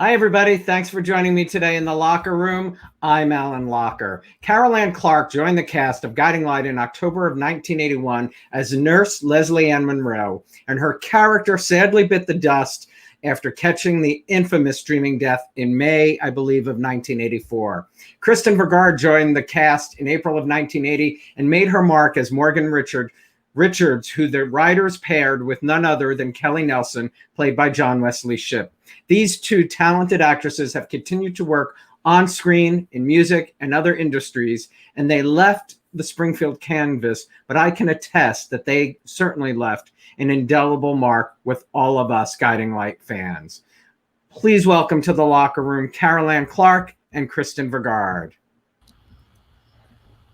Hi, everybody. Thanks for joining me today in the Locher Room. I'm Alan Locher. Carolyn Ann Clark joined the cast of Guiding Light in October of 1981 as nurse Lesley Ann Monroe, and her character sadly bit the dust after catching the infamous streaming death in May, I believe, of 1984. Kristen Vigard joined the cast in April of 1980 and made her mark as Morgan Richards, who the writers paired with none other than Kelly Nelson, played by John Wesley Shipp. These two talented actresses have continued to work on screen, in music, and other industries, and they left the Springfield canvas, but I can attest that they certainly left an indelible mark with all of us Guiding Light fans. Please welcome to the Locher Room Carolyn Ann Clark and Kristen Vigard.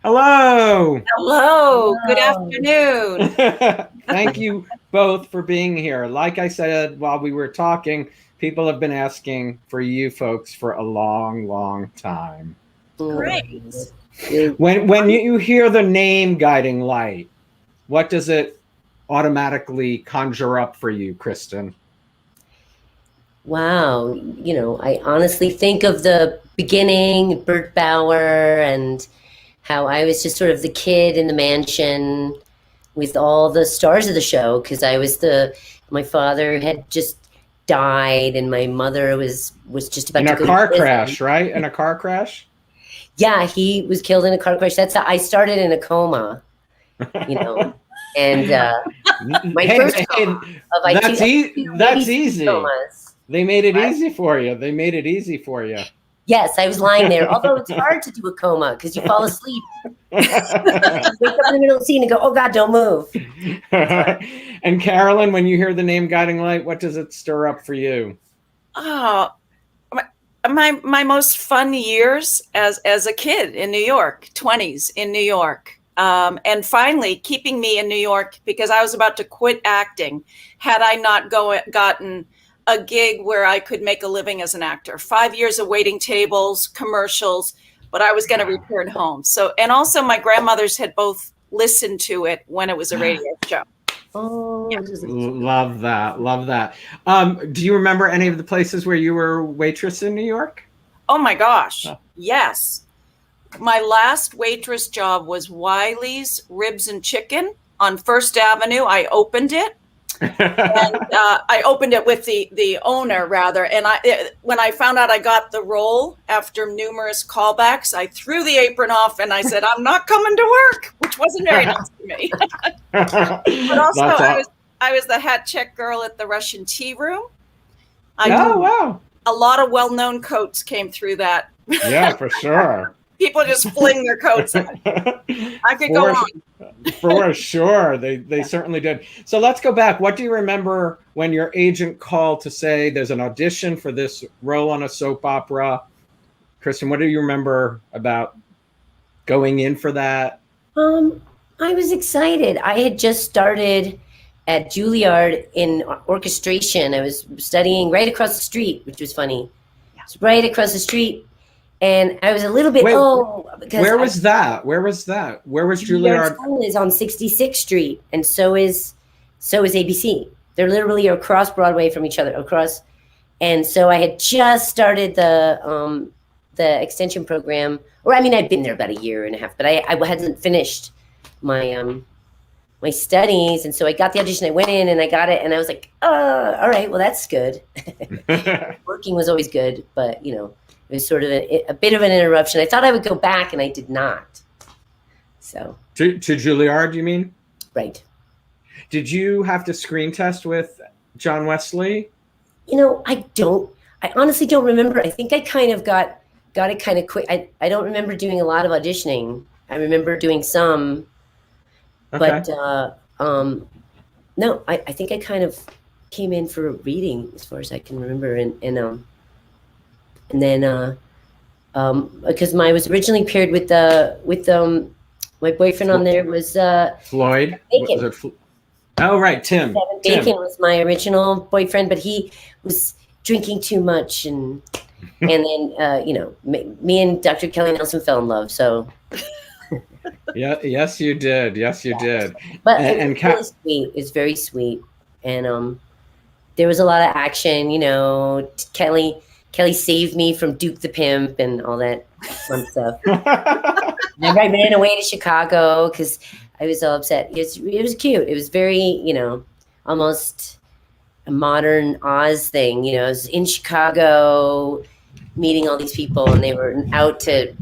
Hello. Hello. Good afternoon. Thank you both for being here. Like I said while we were talking, people have been asking for you folks for a long, long time. Great. When you hear the name Guiding Light, what does it automatically conjure up for you, Kristen? Wow. I honestly think of the beginning, Bert Bauer, and how I was just sort of the kid in the mansion with all the stars of the show, because my father had just died and my mother was just about in to a go car to prison. crash, right? In a car crash? Yeah, he was killed in a car crash. I started in a coma, and my first coma that's easy. Comas. They made it easy for you. Yes, I was lying there. Although it's hard to do a coma because you fall asleep. Wake up in the middle of the scene and go, "Oh God, don't move." And Carolyn, when you hear the name Guiding Light, what does it stir up for you? Oh, my most fun years as a kid in New York, 20s in New York. And finally keeping me in New York because I was about to quit acting had I not gotten a gig where I could make a living as an actor. 5 years of waiting tables, commercials, but I was going to return home. So, and also my grandmothers had both listened to it when it was a radio show. Oh, yeah. Love that. Do you remember any of the places where you were waitress in New York? Oh my gosh. Yes. My last waitress job was Wiley's Ribs and Chicken on First Avenue. I opened it. And I opened it with the owner rather. And when I found out I got the role after numerous callbacks, I threw the apron off and I said, "I'm not coming to work," which wasn't very nice to me. But also I was the hat check girl at the Russian tea room. Wow. A lot of well-known coats came through that. Yeah, for sure. People just fling their coats on. I could go on. For sure. They certainly did. So let's go back. What do you remember when your agent called to say there's an audition for this role on a soap opera? Kristen, what do you remember about going in for that? I was excited. I had just started at Juilliard in orchestration. I was studying right across the street, which was funny. It was right across the street. And I was a little bit because where was that? Where was Juilliard? School is on 66th Street, and so is ABC. They're literally across Broadway from each other, and so I had just started the extension program, or I mean, I'd been there about a year and a half, but I hadn't finished my my studies, and so I got the audition. I went in and I got it, and I was like, all right, well, that's good. Working was always good, but it was sort of a bit of an interruption. I thought I would go back, and I did not. So to Juilliard, you mean? Right. Did you have to screen test with John Wesley? I honestly don't remember. I think I kind of got it kind of quick. I don't remember doing a lot of auditioning. I remember doing some, but no, I think I kind of came in for a reading as far as I can remember, and then because I was originally paired with my boyfriend on there was Floyd. Bacon. Was it oh right, Tim. Bacon was my original boyfriend, but he was drinking too much, and then me and Dr. Kelly Nelson fell in love. So yeah, yes you did. But it was really sweet. It's very sweet, and there was a lot of action. Kelly saved me from Duke the Pimp and all that fun stuff. Remember, I ran away to Chicago because I was all upset. It was cute. It was very, almost a modern Oz thing. I was in Chicago meeting all these people, and they were out to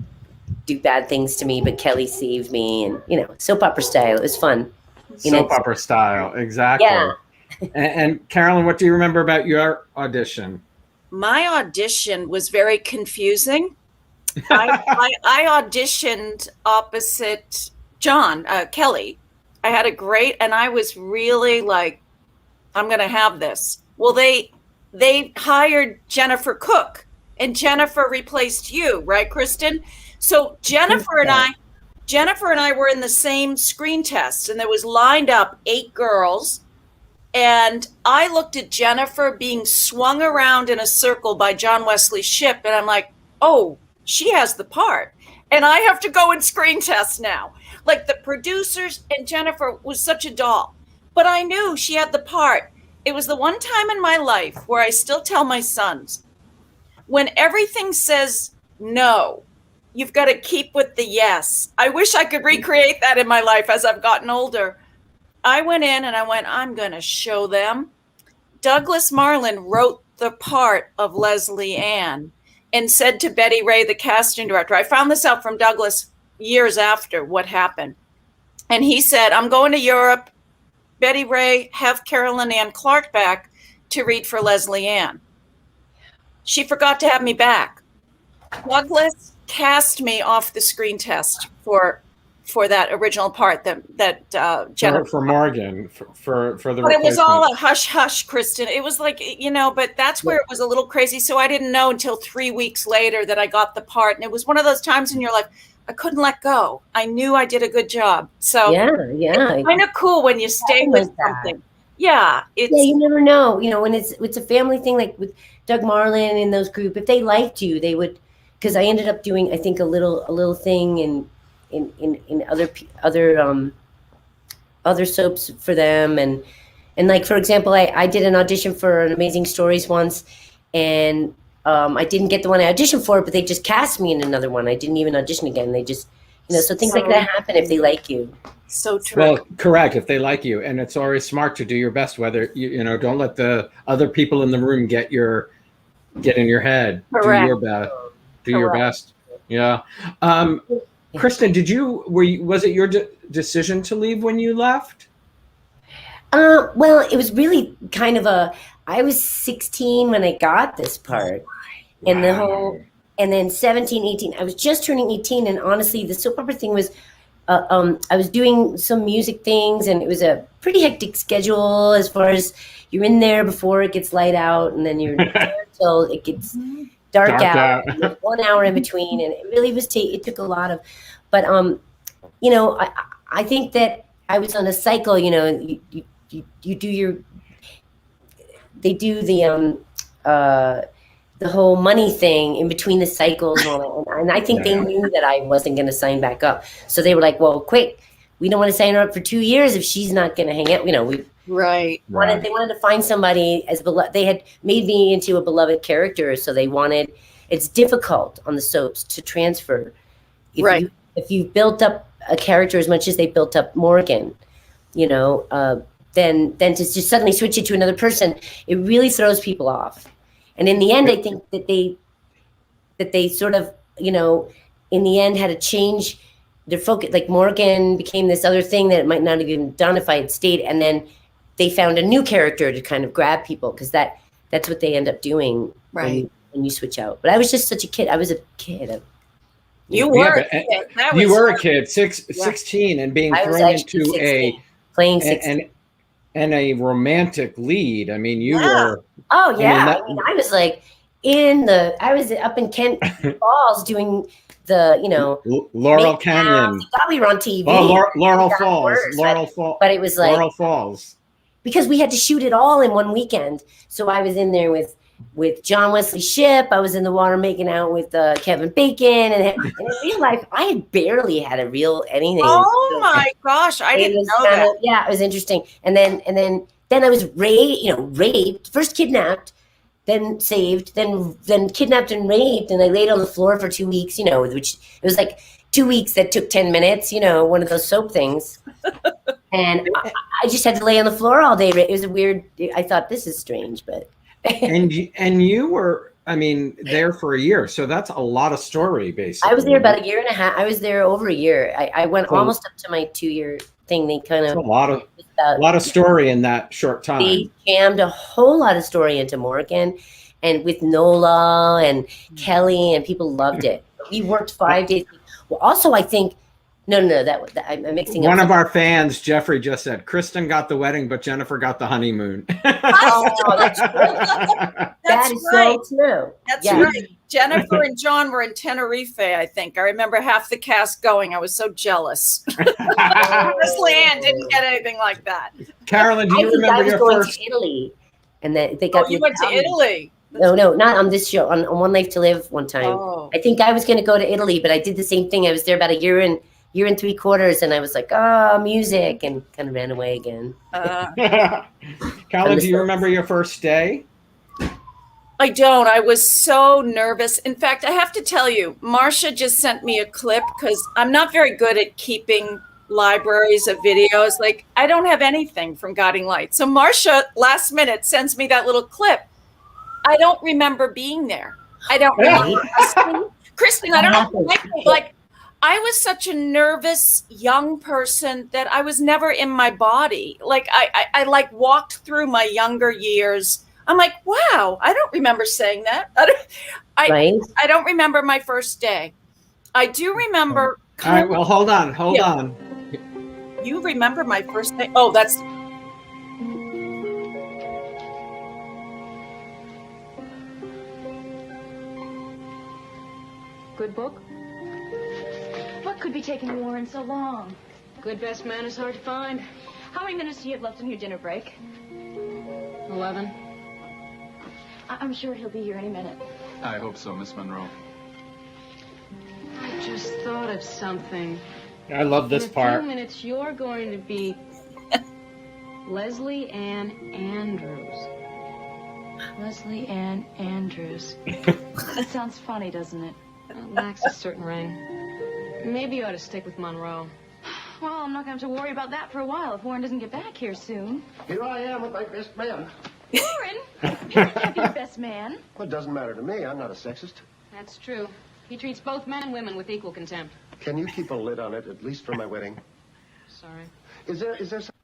do bad things to me, but Kelly saved me, and soap opera style. It was fun. Soap opera style, exactly. Yeah. And Carolyn, what do you remember about your audition? My audition was very confusing. I auditioned opposite John Kelly. I had and I was really like, I'm going to have this. Well, they hired Jennifer Cook, and Jennifer replaced you, right, Kristen? So Jennifer and I were in the same screen test, and there was lined up 8 girls. And I looked at Jennifer being swung around in a circle by John Wesley Shipp, and I'm like, oh, she has the part. And I have to go and screen test now. Like, the producers and Jennifer was such a doll. But I knew she had the part. It was the one time in my life where I still tell my sons, when everything says no, you've got to keep with the yes. I wish I could recreate that in my life as I've gotten older. I went in and I'm going to show them. Douglas Marland wrote the part of Lesley Ann and said to Betty Ray, the casting director, I found this out from Douglas years after what happened. And he said, I'm going to Europe. Betty Ray, have Carolyn Ann Clark back to read for Lesley Ann. She forgot to have me back. Douglas cast me off the screen test for that original part that Jennifer for Morgan for the. But it was all a hush hush, Kristen. It was like, but that's where it was a little crazy. So I didn't know until 3 weeks later that I got the part, and it was one of those times in your life I couldn't let go. I knew I did a good job. So it's kind of cool when you stay with something. Yeah, you never know. When it's a family thing, like with Doug Marland and those group, if they liked you, they would. Because I ended up doing, I think, a little thing in other soaps for them, and like, for example, I did an audition for an Amazing Stories once, and I didn't get the one I auditioned for, but they just cast me in another one. I didn't even audition again. They just so things like that happen if they like you. So true. Well, correct, if they like you, and it's always smart to do your best. Whether don't let the other people in the room get in your head. Correct. Do your best. Do your best. Yeah. Kristen, was it your decision to leave when you left? Well, it was really kind of I was 16 when I got this part. Wow. And then 17, 18, I was just turning 18. And honestly, the soap opera thing was, I was doing some music things, and it was a pretty hectic schedule as far as you're in there before it gets light out, and then you're there until it gets dark out. 1 hour in between, and it really was it took a lot of, but I think that I was on a cycle. You do your, they do the whole money thing in between the cycles, and I think they knew that I wasn't going to sign back up, so they were like, well, quick, we don't want to sign her up for 2 years if she's not going to hang out. They wanted to find somebody as beloved. They had made me into a beloved character, so they wanted. It's difficult on the soaps to transfer. If you built up a character as much as they built up Morgan, then to just suddenly switch it to another person, it really throws people off. And in the end, I think that they sort of, in the end had to change their focus. Like, Morgan became this other thing that it might not have even done if I had stayed, and then they found a new character to kind of grab people, because that's what they end up doing when you switch out. But I was just such a kid. I was a kid. You were a kid, 16, and being thrown into playing 16. And a romantic lead. I mean, you were. Oh yeah, I was like I was up in Kent Falls doing the Laurel Canyon. Thought we were on TV. Oh, Laurel Falls. Worse, but it was like Laurel Falls. Because we had to shoot it all in one weekend. So I was in there with John Wesley Shipp. I was in the water making out with Kevin Bacon, and in real life, I had barely had a real anything. Oh my gosh, I didn't know that. Yeah, it was interesting. And then I was raped, first kidnapped, then saved, then kidnapped and raped, and I laid on the floor for 2 weeks, which it was like 2 weeks that took 10 minutes, one of those soap things. And I just had to lay on the floor all day. It was a weird, I thought, this is strange, but. and you were, there for a year. So that's a lot of story, basically. I was there about a year and a half. I was there over a year. I went almost up to my 2-year thing. They kind of. A lot of story in that short time. They jammed a whole lot of story into Morgan, and with Nola and Kelly, and people loved it. We worked 5 days. Well, also, I think, no, I'm mixing up. One of our fans, Jeffrey, just said, Kristen got the wedding, but Jennifer got the honeymoon. Oh, that's true. That is right. So true. That's right. Jennifer and John were in Tenerife, I think. I remember half the cast going. I was so jealous. Lesley Ann didn't get anything like that. Carolyn, do you remember your first? To Italy, and then they got. Oh, you went to Italy. No, not on this show. On One Life to Live one time. Oh. I think I was going to go to Italy, but I did the same thing. I was there about a year and 3/4, and I was like, music, and kind of ran away again. Carolyn, do you remember your first day? I don't. I was so nervous. In fact, I have to tell you, Marcia just sent me a clip because I'm not very good at keeping libraries of videos. Like, I don't have anything from Guiding Light. So Marcia, last minute, sends me that little clip. I don't remember being there. I don't remember. Kristen, I don't know. Like, I was such a nervous young person that I was never in my body. Like, I like walked through my younger years. I'm like, wow, I don't remember saying that. I don't remember my first day. I do remember. All right, well, hold on. You remember my first day? Oh, that's. Good book? What could be taking Warren so long? Good best man is hard to find. How many minutes do you have left on your dinner break? 11. I'm sure he'll be here any minute. I hope so, Miss Monroe. I just thought of something. I love this part. In a few minutes, you're going to be Lesley Ann Andrews. Lesley Ann Andrews. That sounds funny, doesn't it? It lacks a certain ring. Maybe you ought to stick with Monroe. Well, I'm not going to have to worry about that for a while if Warren doesn't get back here soon. Here I am with my best man. Warren, you can't be your best man. Well, it doesn't matter to me. I'm not a sexist. That's true. He treats both men and women with equal contempt. Can you keep a lid on it, at least for my wedding? Sorry. Is there some...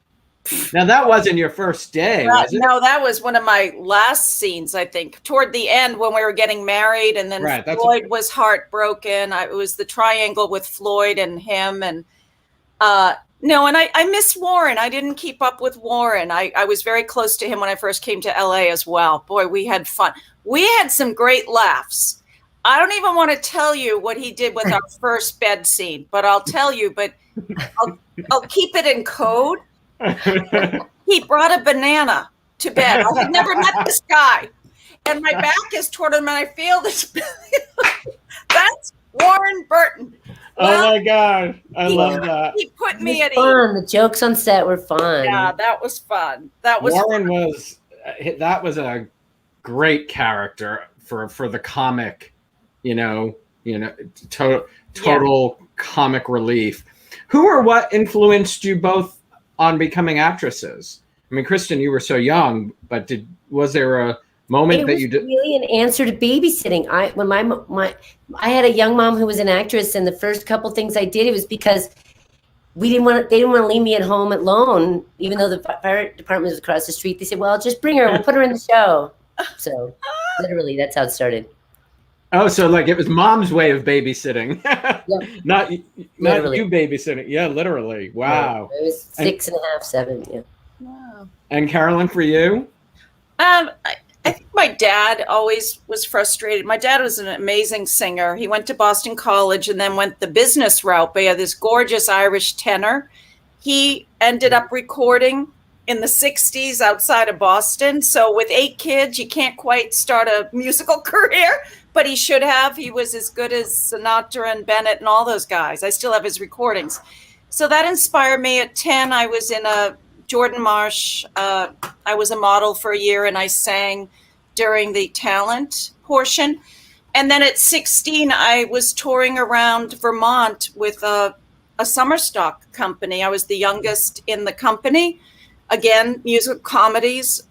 Now, that wasn't your first day, was it? No, that was one of my last scenes, I think. Toward the end when we were getting married, and then Floyd was heartbroken. It was the triangle with Floyd and him. And no, and I miss Warren. I didn't keep up with Warren. I was very close to him when I first came to LA as well. Boy, we had fun. We had some great laughs. I don't even want to tell you what he did with our first bed scene, but I'll tell you, but I'll keep it in code. He brought a banana to bed. I had never met this guy. And my back is toward him, and I feel this. That's Warren Burton. Well, oh, my God. I love that. He put me at ease. The jokes on set were fun. Yeah, that was fun. Warren was a great character for the comic, total comic relief. Who or what influenced you both on becoming actresses? I mean, Kristen, you were so young, but was there a moment that you did? Really an answer to babysitting. I had a young mom who was an actress, and the first couple things I did, it was because they didn't want to leave me at home alone, even though the fire department was across the street. They said, "Well, just bring her. We'll put her in the show." So, literally, that's how it started. Oh, so like it was mom's way of babysitting, not you babysitting. Yeah, literally. Wow. Yeah, it was 6.5, 7. Yeah. Wow. And Carolyn, for you? I think my dad always was frustrated. My dad was an amazing singer. He went to Boston College and then went the business route. But he had this gorgeous Irish tenor. He ended up recording in the 60s outside of Boston. So with 8 kids, you can't quite start a musical career, but he should have. He was as good as Sinatra and Bennett and all those guys. I still have his recordings. So that inspired me. At 10, I was in a Jordan Marsh. I was a model for a year, and I sang during the talent portion. And then at 16, I was touring around Vermont with a summer stock company. I was the youngest in the company. Again, musical comedies.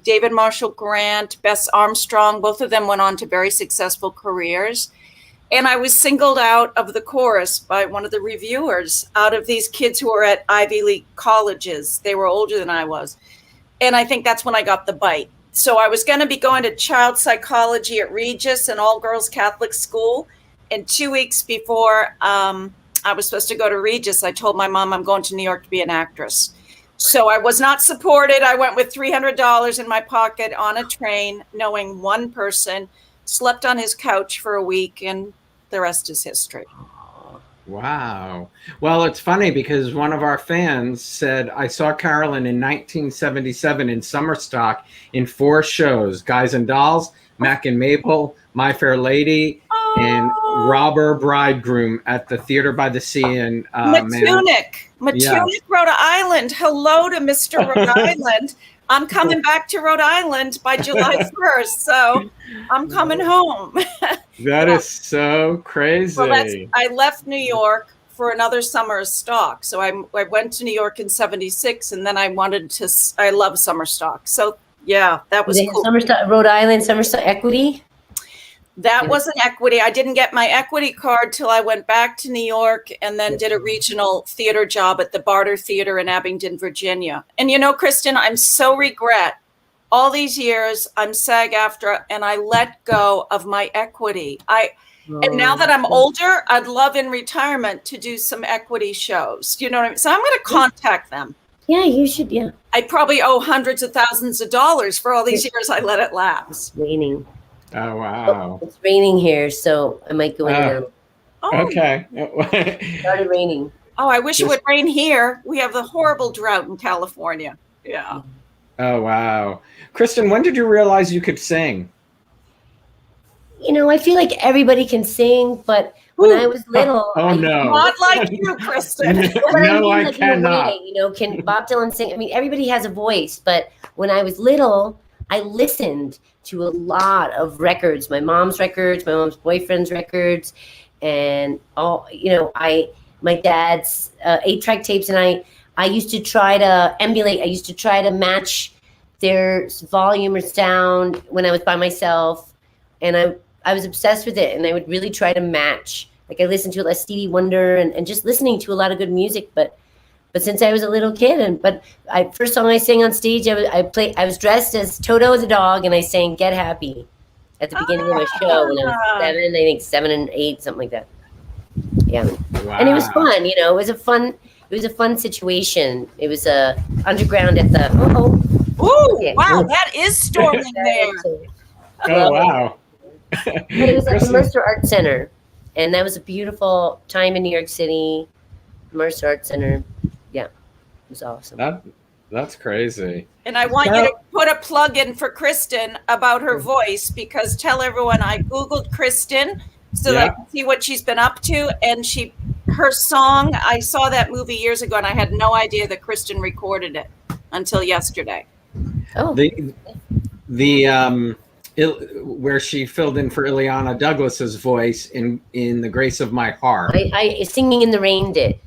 David Marshall Grant, Bess Armstrong, both of them went on to very successful careers. And I was singled out of the chorus by one of the reviewers out of these kids who were at Ivy League colleges. They were older than I was. And I think that's when I got the bite. So I was going to be going to child psychology at Regis, an all-girls Catholic school. And 2 weeks before I was supposed to go to Regis, I told my mom I'm going to New York to be an actress. So I was not supported. I went with $300 in my pocket on a train, knowing one person, slept on his couch for a week, and the rest is history. Wow. Well, it's funny because one of our fans said, I saw Carolyn in 1977 in summer stock in 4 shows, Guys and Dolls, Mac and Maple, My Fair Lady, and Robber Bridegroom at the Theater by the Sea in Matunic, Rhode Island. Hello to Mr. Rhode Island. I'm coming back to Rhode Island by July 1st, so I'm coming home. That is so crazy. Well, I left New York for another summer of stock. So I went to New York in 76, and then I love summer stock. So yeah, that was cool. Summer stock, Rhode Island, summer stock equity? That wasn't equity. I didn't get my equity card till I went back to New York and then did a regional theater job at the Barter Theater in Abingdon, Virginia. And you know, Kristen, I'm so regret all these years I'm SAG-AFTRA and I let go of my equity. And now that I'm older, I'd love in retirement to do some equity shows. You know what I mean? So I'm going to contact them. Yeah, you should. Yeah. I probably owe hundreds of thousands of dollars for all these years I let it lapse. It's raining. Oh, wow. It's raining here, so I might go in and out. Okay. It started raining. Oh, I wish it would rain here. We have the horrible drought in California. Yeah. Oh, wow. Kristen, when did you realize you could sing? You know, I feel like everybody can sing, but when I was little, no. Not like you, Kristen. No, I cannot. You know, can Bob Dylan sing? I mean, everybody has a voice, but when I was little, I listened to a lot of records, my mom's records, my mom's boyfriend's records, and all, you know, my dad's 8-track tapes, and I used to try to emulate, I used to try to match their volume or sound when I was by myself, and I was obsessed with it, and I would really try to match. Like I listened to a lot of Stevie Wonder and just listening to a lot of good music, but since I was a little kid, first song I sang on stage, I was dressed as Toto the dog, and I sang "Get Happy" at the beginning of my show when I was 7, I think 7 and 8, something like that. Yeah, wow. And it was fun. You know, it was a fun situation. It was underground at the. Wow, that is storming there. Oh wow! But it was at the Mercer Art Center, and that was a beautiful time in New York City. Mercer Art Center. Yeah, it was awesome. That's crazy. And I want you to put a plug in for Kristen about her voice, because tell everyone I Googled Kristen so that I can see what she's been up to. And her song, I saw that movie years ago and I had no idea that Kristen recorded it until yesterday. Oh, where she filled in for Ileana Douglas's voice in The Grace of My Heart. I Singing in the Rain did.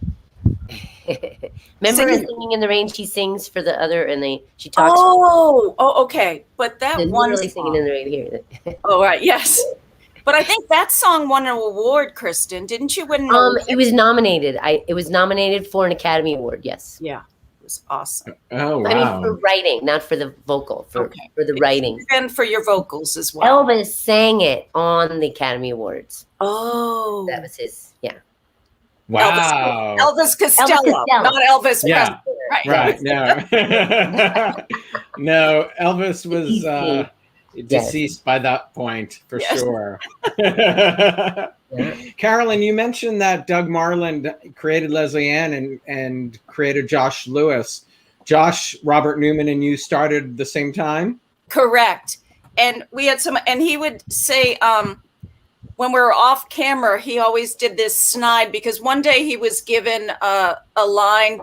Remember Singing in the Rain? She sings for the other, and she talks. Oh, okay. But that one really Singing in the Rain here. Oh, right, yes. But I think that song won an award, Kristen. Didn't you win? It was nominated. It was nominated for an Academy Award. Yes. Yeah, it was awesome. Oh wow! I mean, for writing, not for the vocal. For the writing, and for your vocals as well. Elvis sang it on the Academy Awards. Oh, that was his. Yeah. Wow. Elvis Costello, not Elvis yeah. Presley. Right. No. No, Elvis was deceased by that point for sure. Carolyn, you mentioned that Doug Marland created Lesley Ann and created Josh Lewis. Josh, Robert Newman, and you started at the same time? Correct. And we had and he would say, when we were off camera, he always did this snide, because one day he was given a line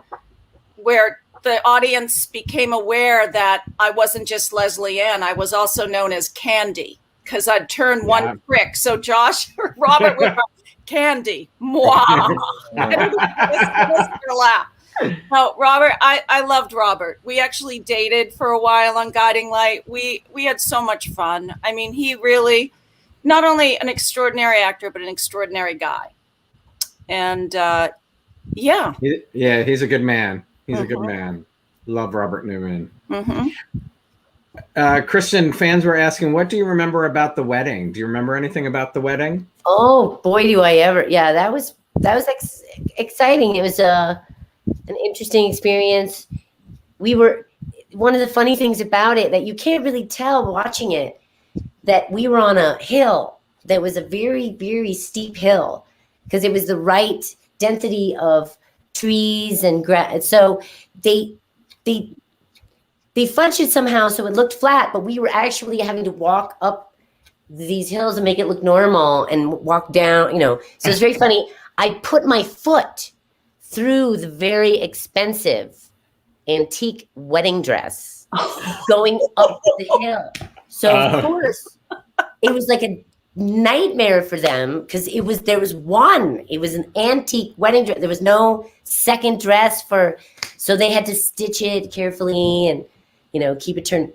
where the audience became aware that I wasn't just Lesley Ann. I was also known as Candy because I'd turn one trick. So Josh, Robert would go, Candy, mwah. And it was their laugh. No, Robert, I loved Robert. We actually dated for a while on Guiding Light. We had so much fun. I mean, he really, not only an extraordinary actor, but an extraordinary guy. And yeah. Yeah, he's a good man. He's a good man. Love Robert Newman. Kristen, fans were asking, what do you remember about the wedding? Do you remember anything about the wedding? Oh boy, do I ever! Yeah, that was exciting. It was an interesting experience. We were, one of the funny things about it that you can't really tell watching it, that we were on a hill that was a very, very steep hill because it was the right density of trees and grass. So they fudged it somehow so it looked flat, but we were actually having to walk up these hills and make it look normal and walk down, So it's very funny. I put my foot through the very expensive antique wedding dress going up the hill. So of course it was like a nightmare for them because it was an antique wedding dress. There was no second dress so they had to stitch it carefully and keep it turned.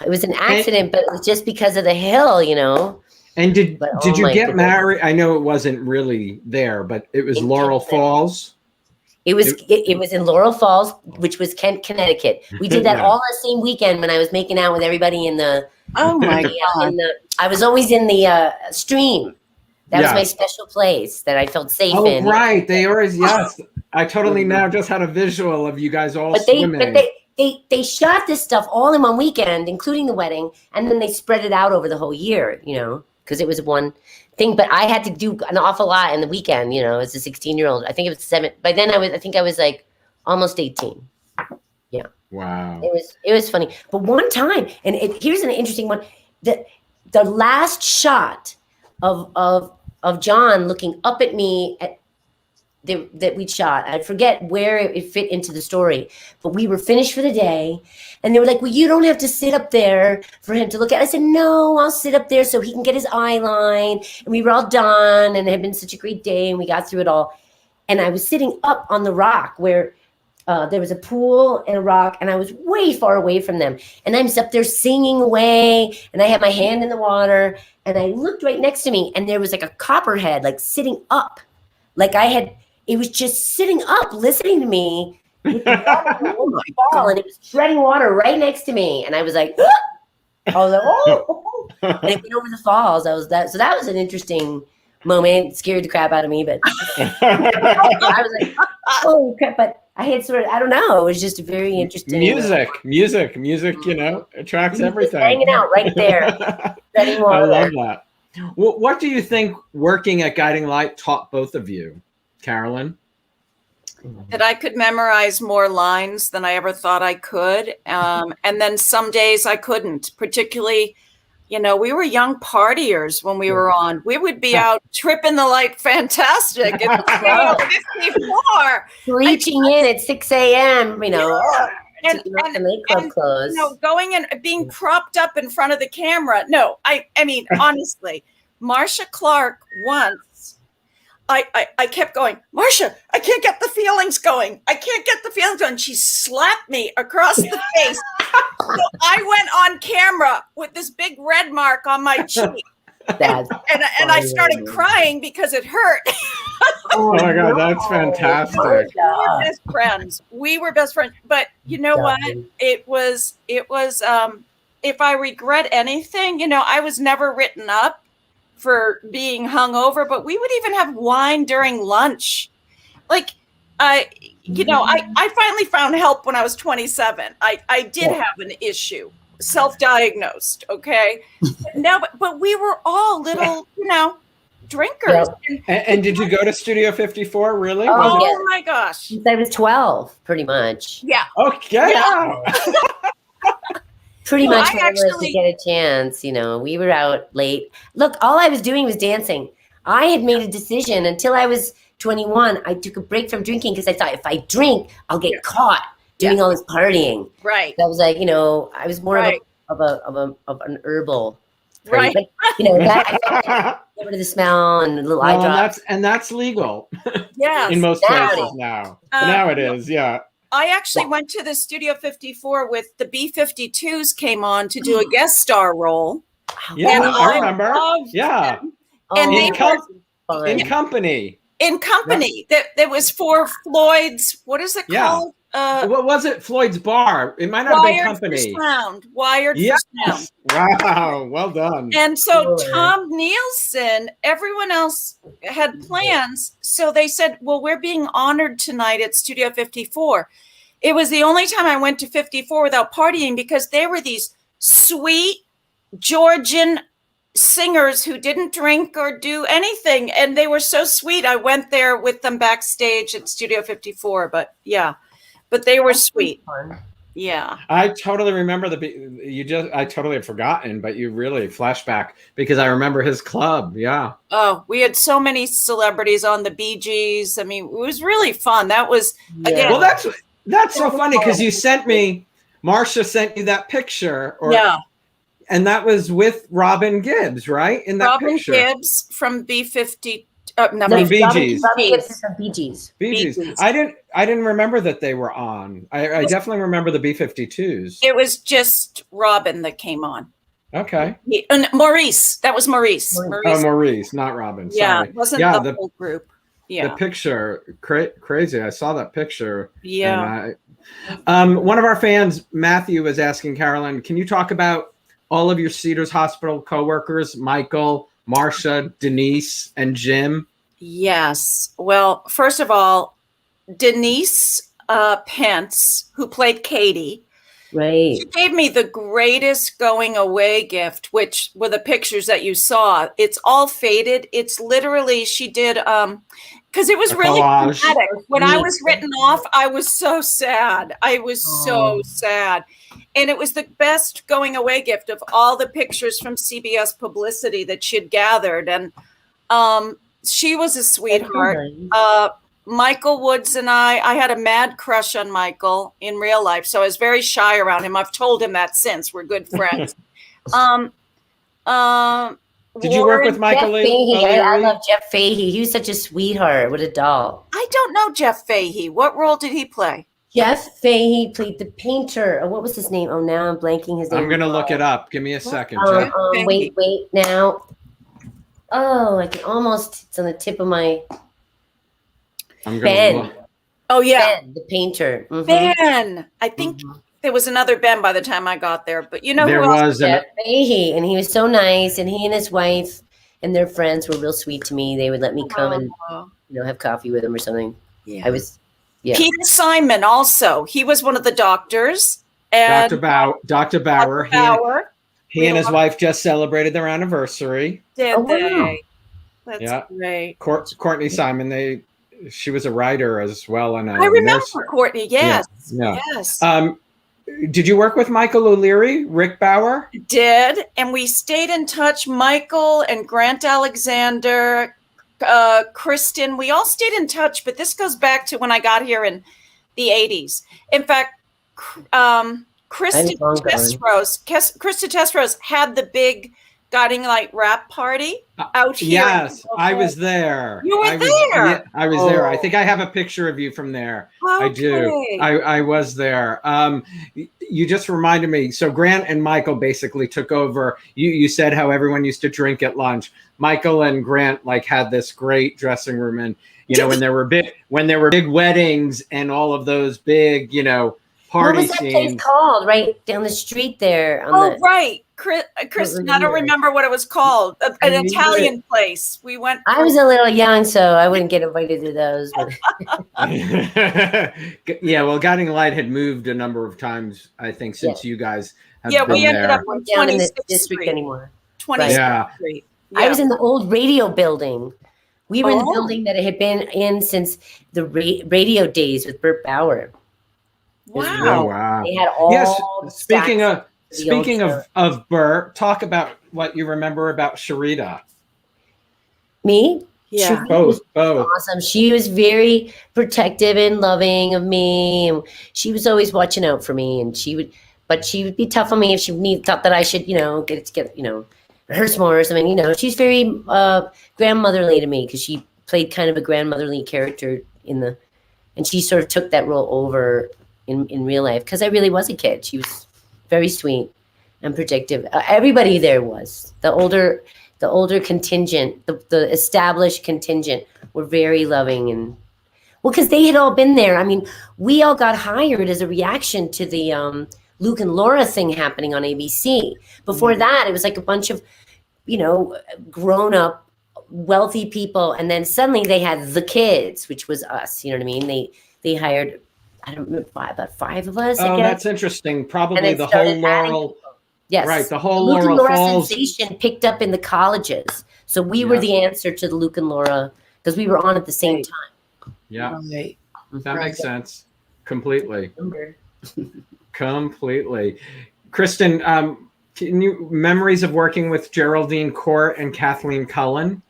It was an accident, but it was just because of the hill, And did you get married? I know it wasn't really there, but it was Laurel Falls. It was in Laurel Falls, which was Kent, Connecticut. We did that all the same weekend when I was making out with everybody in the. Oh my God! I was always in the stream. That was my special place that I felt safe in. Oh, right. They always, yes. I totally now just had a visual of you guys all swimming. They shot this stuff all in one weekend, including the wedding, and then they spread it out over the whole year, because it was one thing. But I had to do an awful lot in the weekend, as a 16-year-old. I think it was 7. By then I think I was like almost 18. Yeah. Wow. It was funny. But one time, and here's an interesting one. The last shot of John looking up at me that we'd shot. I forget where it fit into the story, but we were finished for the day, and they were like, well, you don't have to sit up there for him to look at. I said, no, I'll sit up there so he can get his eye line. And we were all done, and it had been such a great day, and we got through it all. And I was sitting up on the rock where there was a pool and a rock, and I was way far away from them. And I'm up there singing away, and I had my hand in the water, and I looked right next to me, and there was like a copperhead, like sitting up. It was just sitting up, listening to me with the ball, and it was treading water right next to me. And I was like, I was like, oh, and it went over the falls. So that was an interesting moment. It scared the crap out of me, but I was like, oh crap. But I had I don't know. It was just very interesting. Music, attracts everything. Hanging out right there. Treading water. I love that. Well, what do you think working at Guiding Light taught both of you? Carolyn? That I could memorize more lines than I ever thought I could. And then some days I couldn't, particularly, we were young partiers when we were on. We would be out tripping the light fantastic. It was 54. Reaching in at 6 a.m., and going and being propped up in front of the camera. No, I mean, honestly, Marcia Clark once, I kept going, Marcia, I can't get the feelings going. She slapped me across the face. So I went on camera with this big red mark on my cheek. And I started crying because it hurt. Oh my God, that's fantastic. We were best friends. But you know what? It was if I regret anything, I was never written up for being hungover, but we would even have wine during lunch. I finally found help when I was 27. I did have an issue, self-diagnosed. Okay. But we were all little, drinkers. And did you go to Studio 54? Really? Oh my gosh. Since I was 12, pretty much. Yeah. Okay. Yeah. Pretty much to get a chance, we were out late. Look, all I was doing was dancing. I had made a decision until I was 21. I took a break from drinking because I thought if I drink, I'll get caught doing all this partying. Right. So I was like, you know, I was more Right. of an herbal. Party. Right. But, you know, that get rid of the smell and a little eye Well, drops. that's legal Yes. in most Now it places is. now. Uh, Now it is, yeah. I actually went to the Studio 54 with the B-52s came on to do a guest star role. Yeah, And I I remember. loved Yeah, And they in, were fun. in company. in company. That was for Floyd's, what is it Yeah. called? What was it? Floyd's Bar. It might not have been Wired company. for Sound. Wired Yes. for Sound. Wow. Well done. And so Lord. Tom Nielsen, everyone else had plans. So they said, well, we're being honored tonight at Studio 54. It was the only time I went to 54 without partying because they were these sweet Georgian singers who didn't drink or do anything. And they were so sweet. I went there with them backstage at Studio 54. But yeah, but they were sweet. Fun. Yeah. I totally remember I totally had forgotten, but you really flashback because I remember his club. Yeah. Oh, we had so many celebrities on the Bee Gees. I mean, it was really fun. That was, again, Well, that's so funny because Marcia sent you that picture. yeah. And that was with Robin Gibbs, right? In that Robin picture. Gibbs from B-50. Not From B-50. Bee Gees. Robin Gibbs is from Bee Gees. Bee Gees. Bee Gees. I didn't remember that they were on. I definitely remember the B-52s. It was just Robin that came on. Okay. And Maurice. That was Maurice. Oh, Maurice, not Robin. Yeah, Sorry. it wasn't Yeah, the whole group. Yeah. The picture, crazy. I saw that picture. Yeah. And one of our fans, Matthew, was asking Carolyn, can you talk about all of your Cedars Hospital coworkers, Michael, Marcia, Denise, and Jim? Yes. Well, first of all, Denise Pence, who played Katie, Right. she gave me the greatest going away gift, which were the pictures that you saw. It's all faded. It's literally, she did, because it was A really collage. dramatic. When I was written off, I was so sad. I was so sad. And it was the best going away gift of all the pictures from CBS publicity that she'd gathered. And she was a sweetheart. Michael Woods and I had a mad crush on Michael in real life. So I was very shy around him. I've told him that since. We're good friends. Did you work with Michael Jeff Fahey. I O'Leary? love Jeff Fahey. He was such a sweetheart. What a doll. I don't know Jeff Fahey. What role did he play? Jeff Fahey played the painter. Oh, what was his name? Oh, now I'm blanking his name. I'm going to look it up. Give me a second. Jeff Jeff. Wait now. Oh, I can almost, it's on the tip of my, I'm going to Ben. look. Oh, yeah. Ben, the painter. Mhm. Ben. I think there was another Ben by the time I got there. But you know There who else? was Jeff Fahey, and he was so nice, and he and his wife and their friends were real sweet to me. They would let me come and have coffee with them or something. Yeah. I was, yeah. Peter Simon also. He was one of the doctors. And Dr. Bauer. Bauer. He and his wife just celebrated their anniversary. Did Oh, wow. they? That's Yeah. great. Courtney Simon, she was a writer as well. And I remember Courtney. Yes. Yeah. Yes. Did you work with Michael O'Leary, Rick Bauer? Did. And we stayed in touch. Michael and Grant Alexander, Kristen, we all stayed in touch, but this goes back to when I got here in the 80s. In fact, Kristen Testros had the big Guiding Light rap party out here. Yes, I was there. You were there. there? I was there. I think I have a picture of you from there. Okay. I do. I was there. You just reminded me. So Grant and Michael basically took over. You said how everyone used to drink at lunch. Michael and Grant had this great dressing room, and when there were big weddings and all of those big party what was that scenes. place called? Right down the street there. Right. Kristen, I don't remember what it was called. An Italian place. We went. I was a little young, so I wouldn't get invited to those. But. Yeah, well, Guiding Light had moved a number of times, I think, since you guys have been we ended there. up on Down in the 26th district Street. anymore. 26th Street. I was in the old radio building. We were in the Oh. building that it had been in since the radio days with Burt Bauer. Wow. Oh, wow. They had all Yes. the Speaking stacks the old of Burt, talk about what you remember about Sharita. Me? Yeah. Both. Awesome. She was very protective and loving of me. And she was always watching out for me. And she would be tough on me if thought that I should, get rehearse more or something. She's very grandmotherly to me because she played kind of a grandmotherly character and she sort of took that role over in real life because I really was a kid. She was very sweet and protective. Everybody there was. The older contingent, the established contingent were very loving and because they had all been there. I mean, we all got hired as a reaction to the Luke and Laura thing happening on ABC. Before that, it was like a bunch of, grown up, wealthy people. And then suddenly they had the kids, which was us. You know what I mean? They hired, I don't remember, about 5 of us. Oh, I guess. that's interesting. Probably the whole Laurel. Yes. Right. The whole Luke Laurel and Laura Falls sensation picked up in the colleges. So we were the answer to the Luke and Laura because we were on at the same time. Yeah. Right. That makes sense. Completely. Completely. Kristen, memories of working with Geraldine Court and Kathleen Cullen?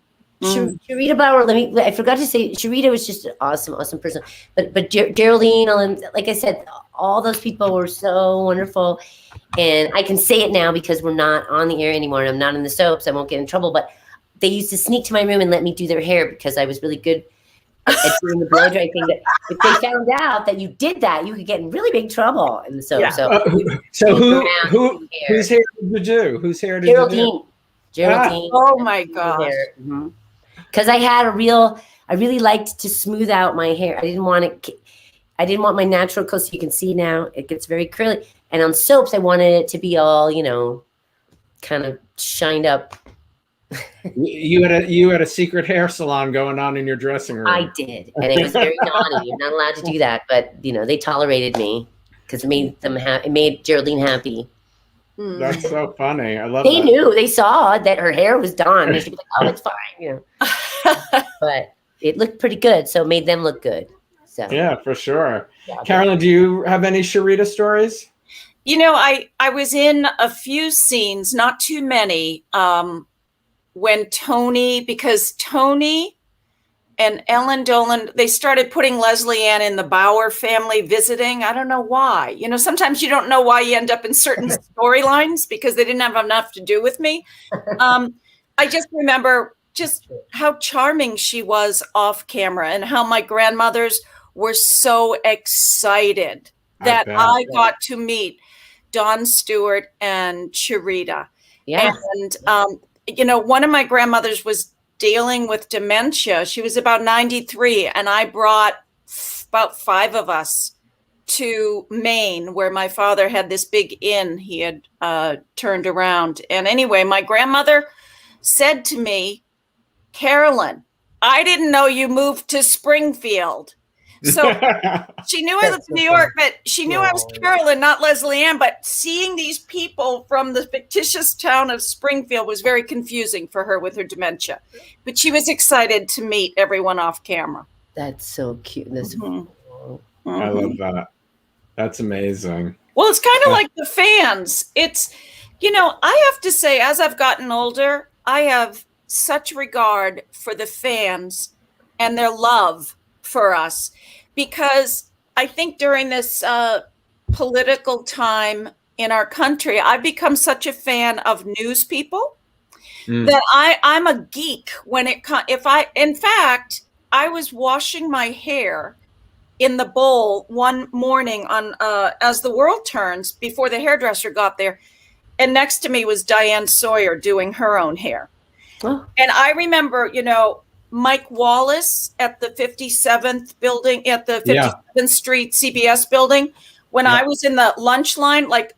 Sharita Bauer, I forgot to say, Sharita was just an awesome person. But Geraldine, like I said, all those people were so wonderful. And I can say it now because we're not on the air anymore and I'm not in the soaps. I won't get in trouble. But they used to sneak to my room and let me do their hair because I was really good at doing the blow dry thing. That if they found out that you did that, you could get in really big trouble in the soap. Yeah. So whose hair did you do? Whose hair did you do? Geraldine. Oh my gosh. Because I really liked to smooth out my hair. I didn't want my natural color. So you can see now it gets very curly. And on soaps, I wanted it to be all, kind of shined up. You had a secret hair salon going on in your dressing room. I did, and it was very naughty. You're not allowed to do that, but they tolerated me because it made them it made Geraldine happy. That's so funny. I love. They knew. They saw that her hair was done. They should be like, "Oh, it's fine," But it looked pretty good, so it made them look good. So yeah, for sure. Yeah, Carolyn, do you have any Sharita stories? I was in a few scenes, not too many. When because Tony and Ellen Dolan, they started putting Lesley Ann in the Bauer family visiting. I don't know why. Sometimes you don't know why you end up in certain storylines because they didn't have enough to do with me. I just remember just how charming she was off camera and how my grandmothers were so excited that I got to meet Dawn Stewart and Sharita. Yeah. And, one of my grandmothers was dealing with dementia. She was about 93, and I brought about 5 of us to Maine, where my father had this big inn he had turned around. And anyway, my grandmother said to me, "Carolyn, I didn't know you moved to Springfield." So she knew I lived in New York, but she knew I was Carolyn, not Lesley Ann. But seeing these people from the fictitious town of Springfield was very confusing for her with her dementia. But she was excited to meet everyone off camera. That's so cute. I love that. That's amazing. Well, it's kind of like the fans. It's, I have to say, as I've gotten older, I have such regard for the fans and their love for us, because I think during this political time in our country, I've become such a fan of news people that I'm a geek when it comes. In fact, I was washing my hair in the bowl one morning on as the world turns before the hairdresser got there, and next to me was Diane Sawyer doing her own hair. Oh. And I remember, Mike Wallace at the 57th building, at the 57th Street CBS building, when I was in the lunch line, like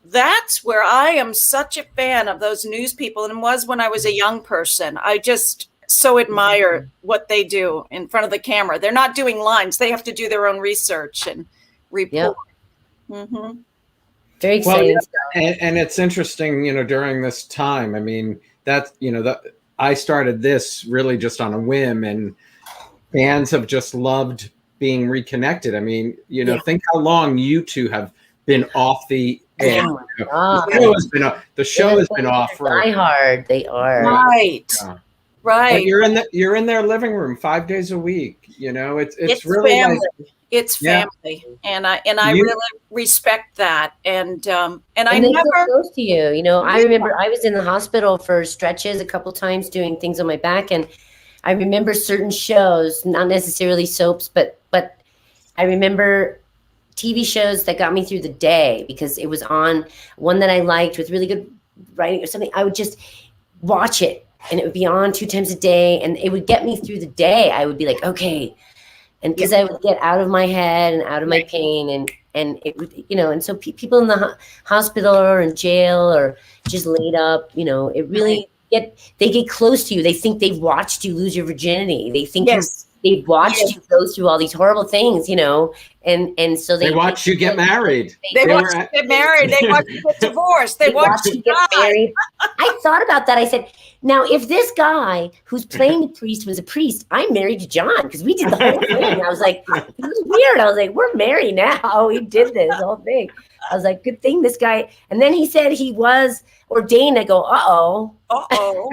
that's where I am such a fan of those news people, and was when I was a young person. I just so admire what they do in front of the camera. They're not doing lines. They have to do their own research and report. Yep. Very exciting. Well, and it's interesting, during this time, I mean, that's, I started this really just on a whim, and fans have just loved being reconnected. I mean, think how long you two have been off the air. The show has been off for Die Hard. They are right. Right. you're in their living room 5 days a week. You know, it's really family. like, It's family, and I really respect that. And I they never feel close to you. You know, I remember I was in the hospital for stretches a couple times doing things on my back, and I remember certain shows, not necessarily soaps, but I remember TV shows that got me through the day because it was on one that I liked with really good writing or something. I would just watch it, and it would be on 2 times a day, and it would get me through the day. I would be like, okay. And because I would get out of my head and out of my pain, and it would, you know, and so people in the hospital or in jail or just laid up, you know, it really they get close to you. They think they've watched you lose your virginity. They think they've watched you go through all these horrible things, you know, and so they watch you get married. They watch you get married. They watch you get divorced. They watch you get married. I thought about that. I said, now, if this guy who's playing the priest was a priest, I'm married to John because we did the whole thing. I was like, it was weird. I was like, we're married now. We did this whole thing. I was like, good thing this guy. And then he said he was ordained. I go, uh-oh. Uh-oh.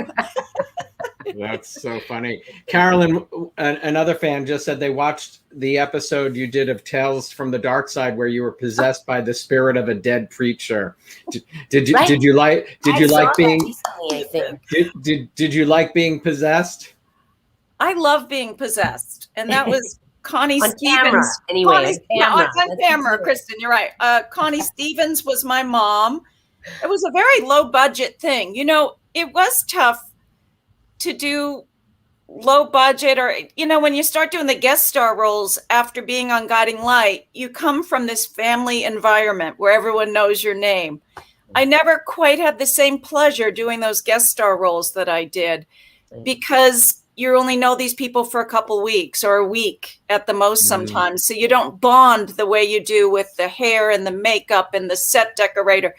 That's so funny. Carolyn, another fan, just said they watched the episode you did of Tales from the Dark Side where you were possessed by the spirit of a dead preacher. Did you like being possessed? I love being possessed, and that was Connie Stevens. Anyway, on camera, Kristen, you're right. Connie Stevens was my mom. It was a very low budget thing. You know, it was tough to do low budget, or, you know, when you start doing the guest star roles after being on Guiding Light, you come from this family environment where everyone knows your name. I never quite had the same pleasure doing those guest star roles that I did because you only know these people for a couple weeks or a week at the most sometimes. So you don't bond the way you do with the hair and the makeup and the set decorator.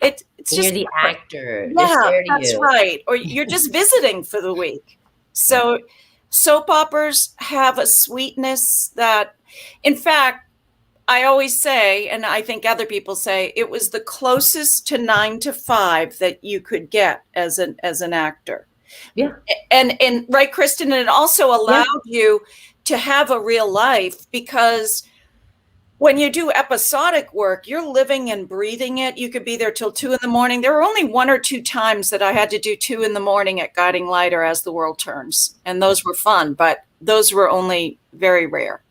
It's just, you're the actor. Yeah, that's right. Or you're just visiting for the week. So soap operas have a sweetness that, in fact, I always say, and I think other people say, it was the closest to 9 to 5 that you could get as an actor. Yeah. And right, Kristen, and it also allowed you to have a real life, because when you do episodic work, you're living and breathing it. You could be there till 2 a.m. There were only 1 or 2 times that I had to do 2 a.m. at Guiding Light or As the World Turns. And those were fun, but those were only very rare.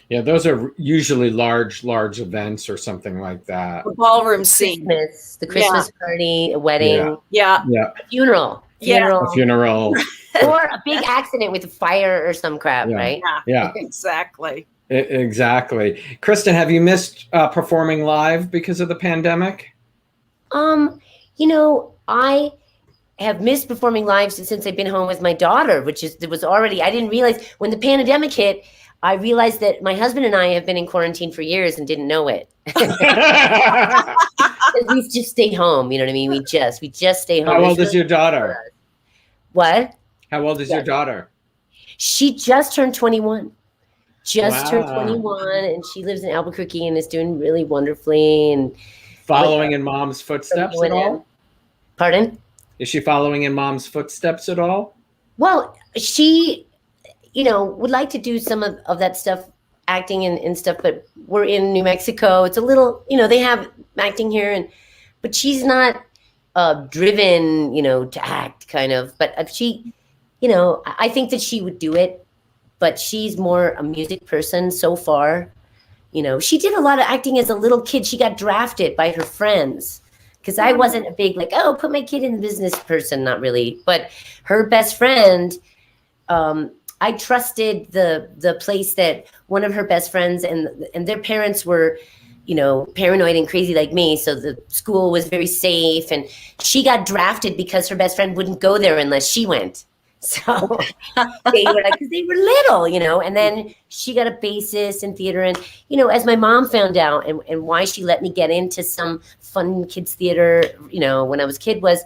Yeah, those are usually large events or something like that. The ballroom scene. The Christmas party, a wedding. Yeah. A funeral. A funeral. Or a big accident with a fire or some crap, right? Yeah. Exactly. Exactly. Kristen, have you missed performing live because of the pandemic? You know, I have missed performing live since I've been home with my daughter, I didn't realize when the pandemic hit, I realized that my husband and I have been in quarantine for years and didn't know it. We just stayed home. You know what I mean? We just stay home. How old is your daughter? What? How old is your daughter? She just turned 21. Turned 21, and she lives in Albuquerque and is doing really wonderfully. And following in mom's footsteps at all? Pardon? Is she following in mom's footsteps at all? Well, she, you know, would like to do some of that stuff, acting and stuff, but we're in New Mexico. It's a little, you know, they have acting here, but she's not driven, you know, to act kind of. But if she, you know, I think that she would do it. But she's more a music person so far. You know, she did a lot of acting as a little kid. She got drafted by her friends because I wasn't a big put my kid in the business person, not really. But her best friend, I trusted the place that one of her best friends and their parents were, you know, paranoid and crazy like me. So the school was very safe, and she got drafted because her best friend wouldn't go there unless she went. So they were like, 'cause they were little, you know, and then she got a basis in theater. And, you know, as my mom found out and why she let me get into some fun kids theater, you know, when I was a kid was,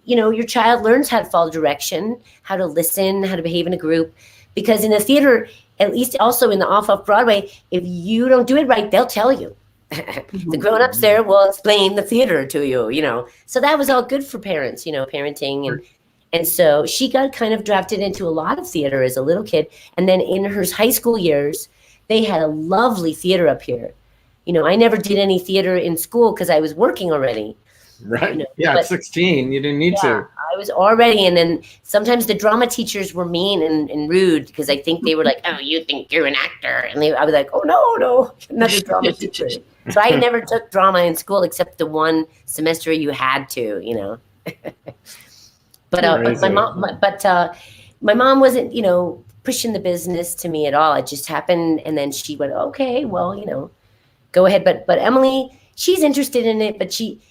you know, your child learns how to follow direction, how to listen, how to behave in a group. Because in a theater, at least also in the off Broadway, if you don't do it right, they'll tell you. The grown-ups there will explain the theater to you, you know. So that was all good for parents, you know, parenting. And so she got kind of drafted into a lot of theater as a little kid. And then in her high school years, they had a lovely theater up here. You know, I never did any theater in school because I was working already. Right. You know, yeah, at 16, you didn't need to. I was already, and then sometimes the drama teachers were mean and rude because I think they were like, "Oh, you think you're an actor?" And I was like, "Oh no, another drama teacher." So I never took drama in school except the one semester you had to, you know. But my mom wasn't, you know, pushing the business to me at all. It just happened, and then she went, "Okay, well, you know, go ahead." But Emily, she's interested in it, but she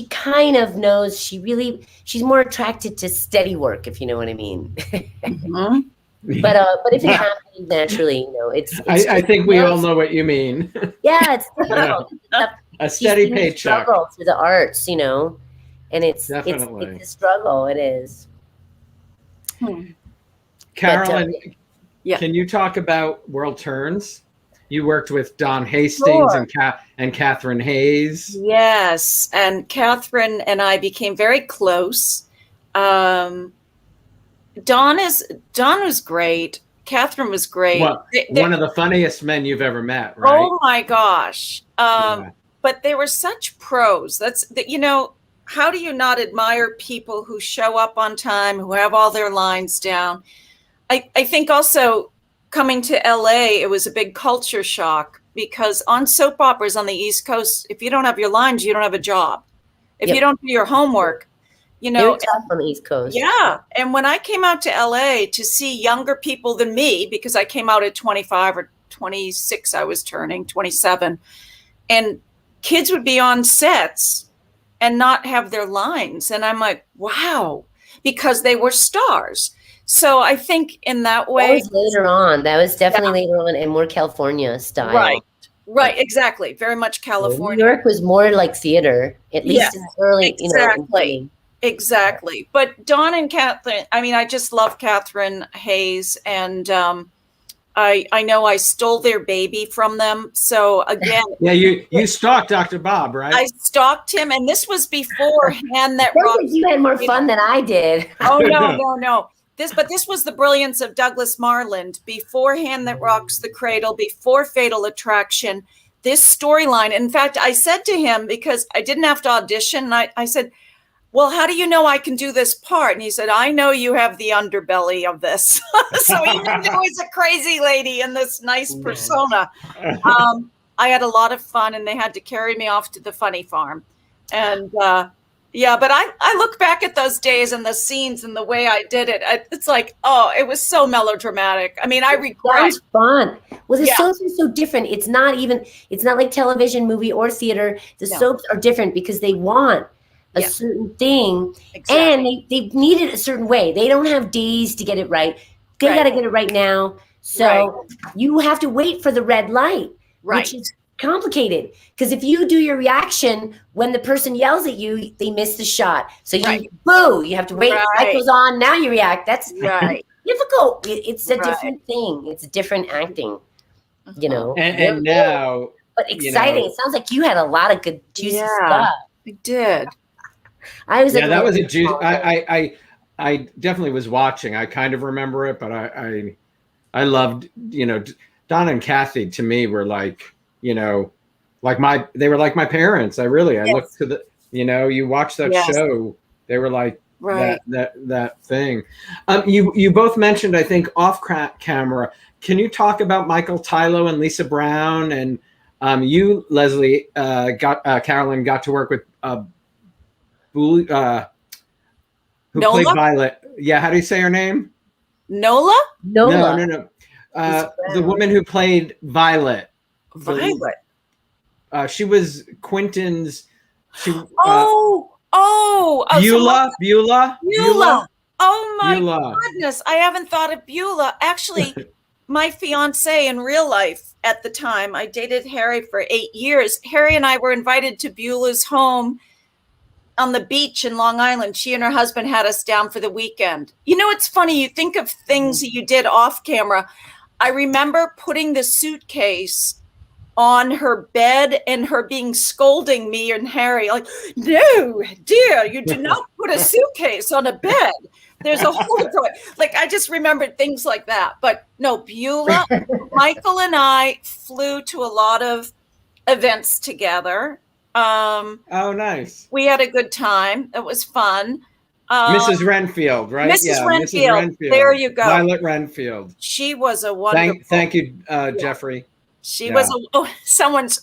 kind of knows she's more attracted to steady work, if you know what I mean. Mm-hmm. But if it happens naturally, you know, it's I think we all know what you mean. Yeah, it's a steady paycheck. Struggle through the arts, you know, and it's Definitely. it's a struggle. It is. Carolyn, yeah. Can you talk about World Turns? You worked with Don Hastings and Catherine Hayes. Yes, and Catherine and I became very close. Don was great. Catherine was great. One of the funniest men you've ever met, right? Oh my gosh! But they were such pros. You know, how do you not admire people who show up on time, who have all their lines down? I think also, coming to LA, it was a big culture shock because on soap operas on the East Coast, if you don't have your lines, you don't have a job. If you don't do your homework, you know. They're tough on the East Coast. Yeah. And when I came out to LA to see younger people than me, because I came out at 25 or 26, I was turning 27, and kids would be on sets and not have their lines. And I'm like, wow, because they were stars. So I think in that way. That was later on. That was definitely later on and more California style. Right. Exactly. Very much California. New York was more like theater, at least in the early, exactly. Exactly. But Dawn and Catherine, I mean, I just love Catherine Hayes, and I know I stole their baby from them. So again, yeah, you stalked Dr. Bob, right? I stalked him, and this was before Hand That Rocks. You had more fun than I did. Oh no. This was the brilliance of Douglas Marland, before Hand That Rocks the Cradle, before Fatal Attraction. This storyline. In fact, I said to him, because I didn't have to audition, I said, well, how do you know I can do this part? And he said, I know you have the underbelly of this. So he knew I was a crazy lady in this nice persona. I had a lot of fun, and they had to carry me off to the funny farm. And but I look back at those days and the scenes and the way I did it. It's like, oh, it was so melodramatic. I mean, I regret. That was fun. Well, the soaps are so different. It's not like television, movie, or theater. The soaps are different because they want a certain thing, and they need it a certain way. They don't have days to get it right. They got to get it right now. So you have to wait for the red light, which is complicated. Because if you do your reaction when the person yells at you, they miss the shot. So you boo. You have to wait. Light goes on. Now you react. That's difficult. It's a different thing. It's a different acting. You know, and now, but exciting. You know, it sounds like you had a lot of good juicy stuff. I did. I was that was a juice. I definitely was watching. I kind of remember it, but I loved, you know, Donna and Kathy to me were like, you know, they were like my parents. I looked to the, you know, you watch that show, they were like that thing. You both mentioned, I think, off camera. Can you talk about Michael Tylo and Lisa Brown? And you, Lesley, Carolyn, got to work with who played Violet. Yeah, how do you say her name? Nola? No. The woman who played Violet. Violet. She was Quentin's. Beulah. Oh my goodness! I haven't thought of Beulah. Actually, my fiance in real life at the time, I dated Harry for 8 years. Harry and I were invited to Beulah's home on the beach in Long Island. She and her husband had us down for the weekend. You know, it's funny. You think of things that you did off camera. I remember putting the suitcase on her bed and her scolding me and Harry, like, no, dear, you do not put a suitcase on a bed. There's a whole like I just remembered things like that. But no, Beulah, Michael and I flew to a lot of events together. Oh, nice. We had a good time. It was fun. Mrs. Renfield, right? Mrs. Yeah, Renfield. Mrs. Renfield. There you go. Violet Renfield. She was a wonderful. Thank you, Jeffrey. She was someone's.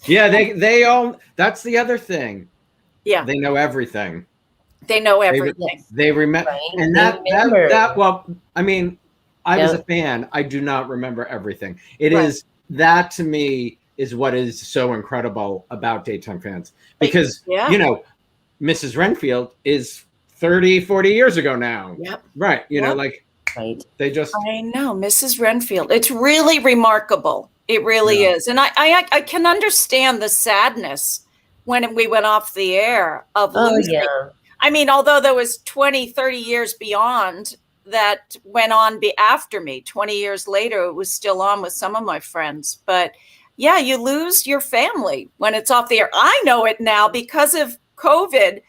Yeah, they all. That's the other thing. Yeah, they know everything. They know everything. They remember, Right. and that. Well, I mean, I was a fan. I do not remember everything. It is that to me is what is so incredible about Daytime Fans, because you know, Mrs. Renfield is 30, 40 years ago now. Yep. Right. You know, like they just. I know, Mrs. Renfield. It's really remarkable. It really is, and I can understand the sadness when we went off the air of losing. I mean, although there was 20, 30 years beyond that went on after me, 20 years later, it was still on with some of my friends. But yeah, you lose your family when it's off the air. I know it now because of COVID,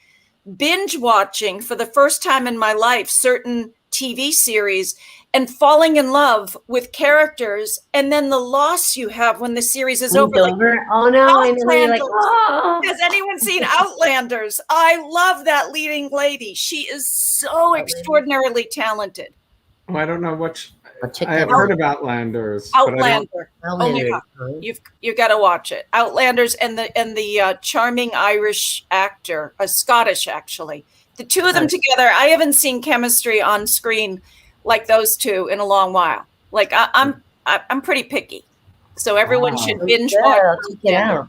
binge watching for the first time in my life, certain TV series and falling in love with characters, and then the loss you have when the series is over. Like, oh no! I know, you're like, oh. Has anyone seen Outlanders? I love that leading lady. She is so extraordinarily talented. Oh, I don't know what. I have heard of Outlanders. Outlander. Oh my God, you've got to watch it. Outlanders and the charming Irish actor, a Scottish actually. The two of them together. I haven't seen chemistry on screen like those two in a long while. Like I'm pretty picky, so everyone should binge watch.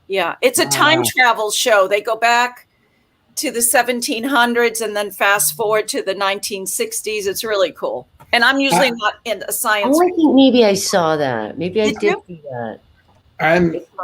Yeah, it's a time travel show. They go back to the 1700s and then fast forward to the 1960s. It's really cool. And I'm usually not in a science. I think maybe I saw that. Maybe I did see that.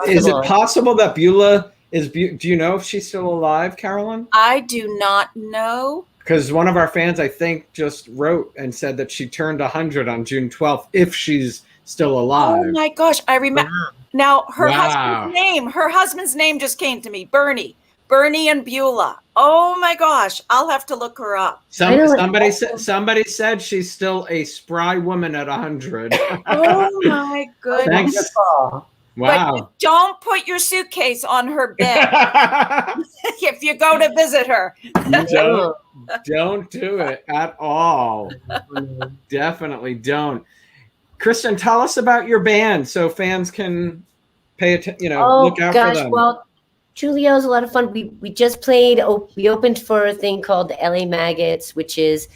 Is it possible that Beulah is? Do you know if she's still alive, Carolyn? I do not know. Because one of our fans, I think, just wrote and said that she turned 100 on June 12th, if she's still alive. Oh my gosh, I remember. Wow. Now her husband's name just came to me, Bernie and Beulah. Oh my gosh, I'll have to look her up. Somebody said she's still a spry woman at 100. Oh my goodness. Wow. But don't put your suitcase on her bed if you go to visit her. Don't do it at all. Definitely don't. Kristen, tell us about your band so fans can pay attention, look out for them. Well, Julio is a lot of fun. We just played, we opened for a thing called the LA Maggots, which is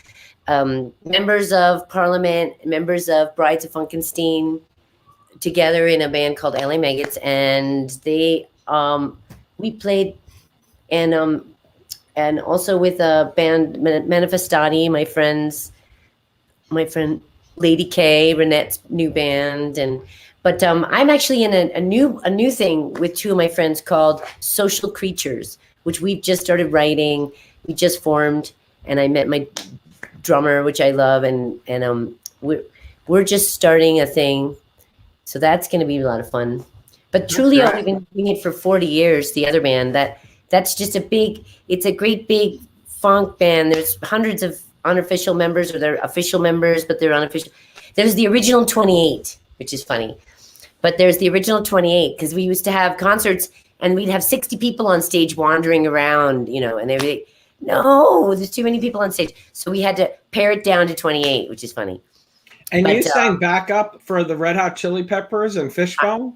members of Parliament, members of Brides of Funkenstein, together in a band called LA Maggots, and they we played and also with a band Manifestati, my friend Lady K, Renette's new band, but I'm actually in a new thing with two of my friends called Social Creatures, which we've just started writing. We just formed, and I met my drummer, which I love, and we're just starting a thing. So that's going to be a lot of fun. But Trulio, we've been doing it for 40 years, the other band. That's just it's a great big funk band. There's hundreds of unofficial members, or they're official members, but they're unofficial. There's the original 28, which is funny. But there's the original 28, because we used to have concerts and we'd have 60 people on stage wandering around, and everything. No, there's too many people on stage. So we had to pare it down to 28, which is funny. And you sang backup for the Red Hot Chili Peppers and Fishbone?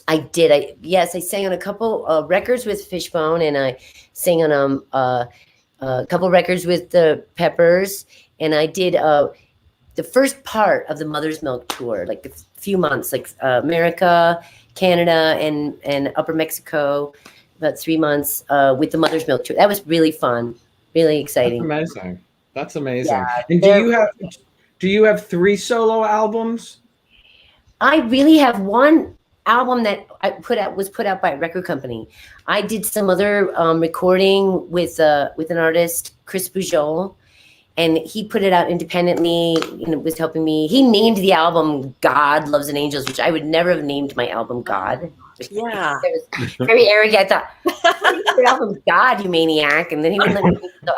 I did. I sang on a couple records with Fishbone, and I sang on a couple records with the Peppers, and I did the first part of the Mother's Milk tour, like a few months, like America, Canada, and Upper Mexico, about 3 months with the Mother's Milk tour. That was really fun, really exciting. That's amazing. Yeah, and do you have 3 solo albums? I really have one album that was put out by a record company. I did some other recording with an artist, Chris Bujol, and he put it out independently and was helping me. He named the album God Loves and Angels, which I would never have named my album God. Yeah. It was very arrogant. I thought, the album's God, you maniac. And then he wouldn't let me. So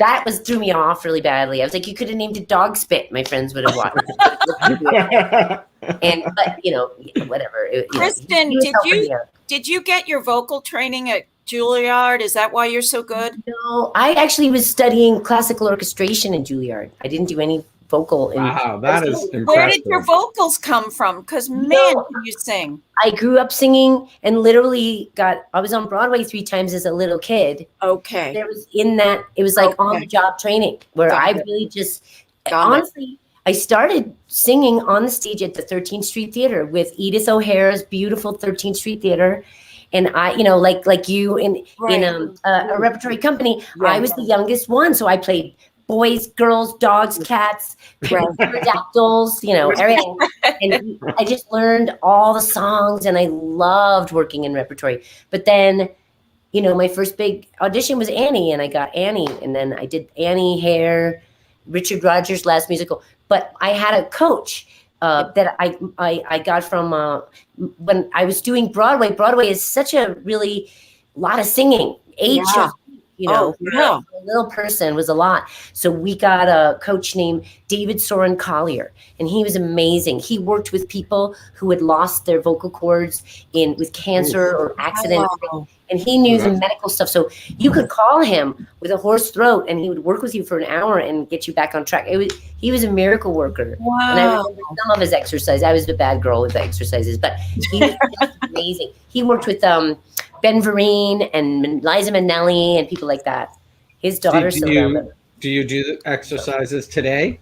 that threw me off really badly. I was like, you could have named it Dog Spit. My friends would have watched. But whatever. Kristen, did you get your vocal training at Juilliard? Is that why you're so good? No, I actually was studying classical orchestration in Juilliard. I didn't do any vocal. Wow, that is impressive. Where did your vocals come from? Because man, can you sing? I grew up singing and literally I was on Broadway 3 times as a little kid. Okay. There was it was like on the job training where I really just, honestly, I started singing on the stage at the 13th Street Theater with Edith O'Hara's beautiful 13th Street Theater. And I, like you in a repertory company, I was the youngest one. So I played boys, girls, dogs, cats, pterodactyls, everything. And I just learned all the songs and I loved working in repertory. But then, my first big audition was Annie and I got Annie. And then I did Annie, Hair, Richard Rodgers' last musical. But I had a coach that I got from when I was doing Broadway. Broadway is such a lot of singing, 8 shows. For a little person was a lot. So we got a coach named David Soren Collier, and he was amazing. He worked with people who had lost their vocal cords with cancer or accidents, and he knew some medical stuff. So you could call him with a hoarse throat, and he would work with you for an hour and get you back on track. He was a miracle worker. Wow. And I remember some of his exercises. I was the bad girl with the exercises, but he was just amazing. He worked with Ben Vereen and Liza Minnelli and people like that. His daughter. Do you do the exercises today?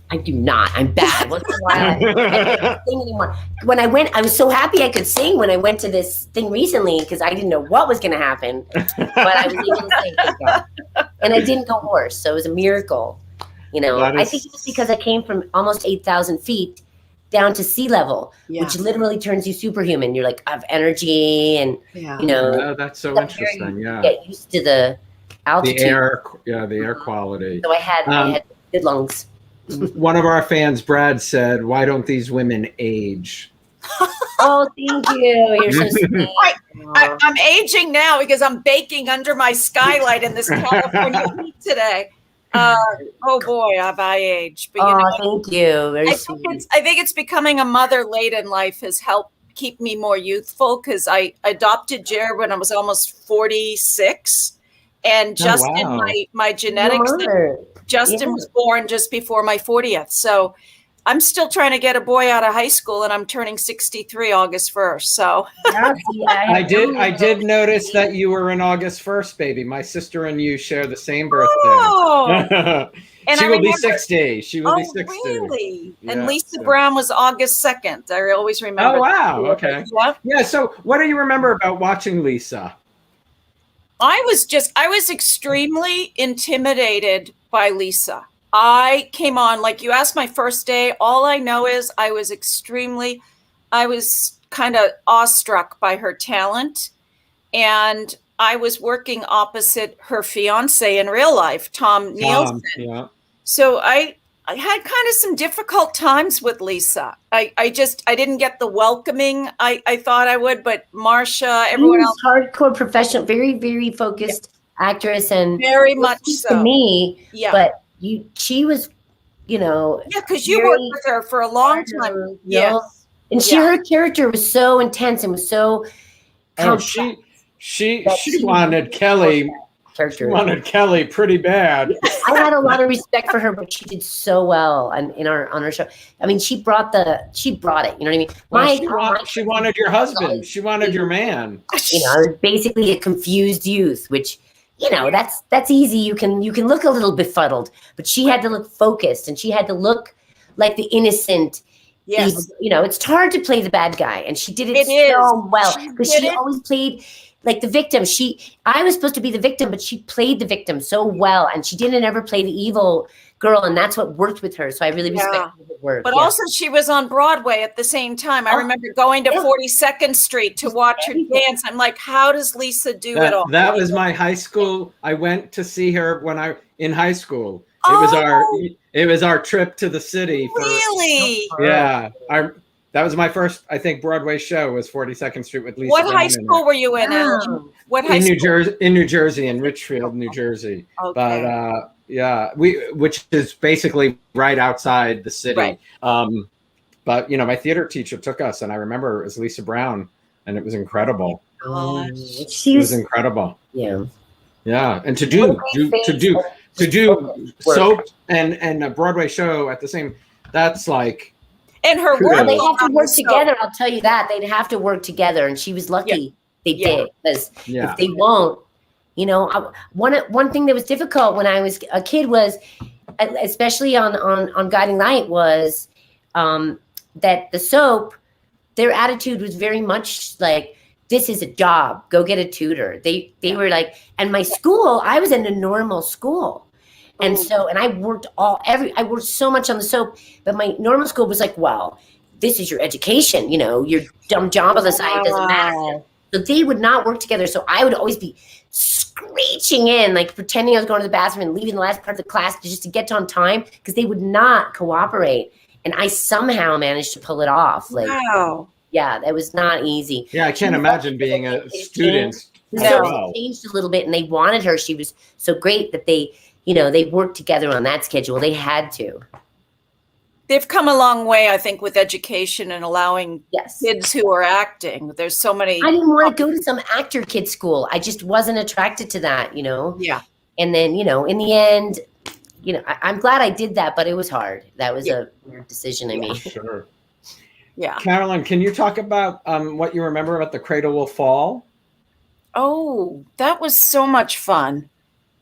I do not. I'm bad. Once in a while, I can't sing anymore. When I was so happy I could sing when I went to this thing recently because I didn't know what was going to happen, but I was able to sing. And I didn't go hoarse, so it was a miracle. I think it's because I came from almost 8,000 feet down to sea level, which literally turns you superhuman. You're like, I have energy and, that's so interesting. Get used to the altitude. The air quality. So I had good lungs. One of our fans, Brad, said, why don't these women age? Oh, thank you. You're so sweet. I'm aging now because I'm baking under my skylight in this California heat today. Oh boy, have I aged. But, thank you. Very sweet. I think it's becoming a mother late in life has helped keep me more youthful because I adopted Jared when I was almost 46. And Justin, my genetics, Justin was born just before my 40th. So I'm still trying to get a boy out of high school and I'm turning 63 August 1st. So I did notice that you were an August 1st baby. My sister and you share the same birthday. Oh. She will be 60. She will be 60. Really? Yeah, and Lisa Brown was August 2nd. I always remember. Oh, wow. Okay. Yeah. So what do you remember about watching Lisa? I was extremely intimidated by Lisa. I came on, like you asked my first day, all I know is I was kind of awestruck by her talent. And I was working opposite her fiance in real life, Tom Nielsen. Yeah. So I had kind of some difficult times with Lisa. I didn't get the welcoming I thought I would, but Marcia, everyone else. Hardcore professional, very, very focused actress and very much so. To me, but she was, because you worked with her for a long time. Yes. And her character was so intense and was so she wanted Kelly. She wanted Kelly pretty bad. I had a lot of respect for her, but she did so well on our show. I mean, she brought it. You know what I mean? She wanted your husband. She wanted your man. Basically a confused youth, which that's easy. You can look a little befuddled, but she had to look focused, and she had to look like the innocent. Yes, it's hard to play the bad guy, and she did it so well because she always played like the victim. I was supposed to be the victim, but she played the victim so well, and she didn't ever play the evil girl, and that's what worked with her. So I really respect her work. But also, she was on Broadway at the same time. I remember going to 42nd Street to watch her dance. I'm like, how does Lisa do it all? That was my high school. I went to see her in high school. It was our trip to the city. Really? Yeah. That was my first, I think, Broadway show was 42nd Street with Lisa What Brown high in school it. were you in, Ellen? What high In New school? Jersey, in Richfield, New Jersey. Okay. But yeah, which is basically right outside the city. Right. But my theater teacher took us, and I remember it was Lisa Brown, and it was incredible. She It was was incredible. Yeah. Yeah, and to do soap and a Broadway show at the same, that's like. And her Kudos. work. They have to on work the together. I'll tell you that. They'd have to work together. And she was lucky they did. Because if they won't, one thing that was difficult when I was a kid was, especially on Guiding Light, was that the soap, their attitude was very much like, this is a job. Go get a tutor. They were like, and my school, I was in a normal school. And so, and I worked I worked so much on the soap, but my normal school was like, well, this is your education, your dumb job on the side doesn't matter. So they would not work together. So I would always be screeching in, like pretending I was going to the bathroom and leaving the last part of the class just to get on time because they would not cooperate. And I somehow managed to pull it off. Like, wow. Yeah, that was not easy. Yeah, I can't imagine being a student. So changed a little bit, and they wanted her. She was so great that they worked together on that schedule. They had to. They've come a long way, I think, with education and allowing kids who are acting. There's so many. I didn't want to go to some actor kid school. I just wasn't attracted to that, Yeah. And then, in the end, I'm glad I did that, but it was hard. That was a weird decision I made. Sure. Yeah. Carolyn, can you talk about what you remember about The Cradle Will Fall? Oh, that was so much fun.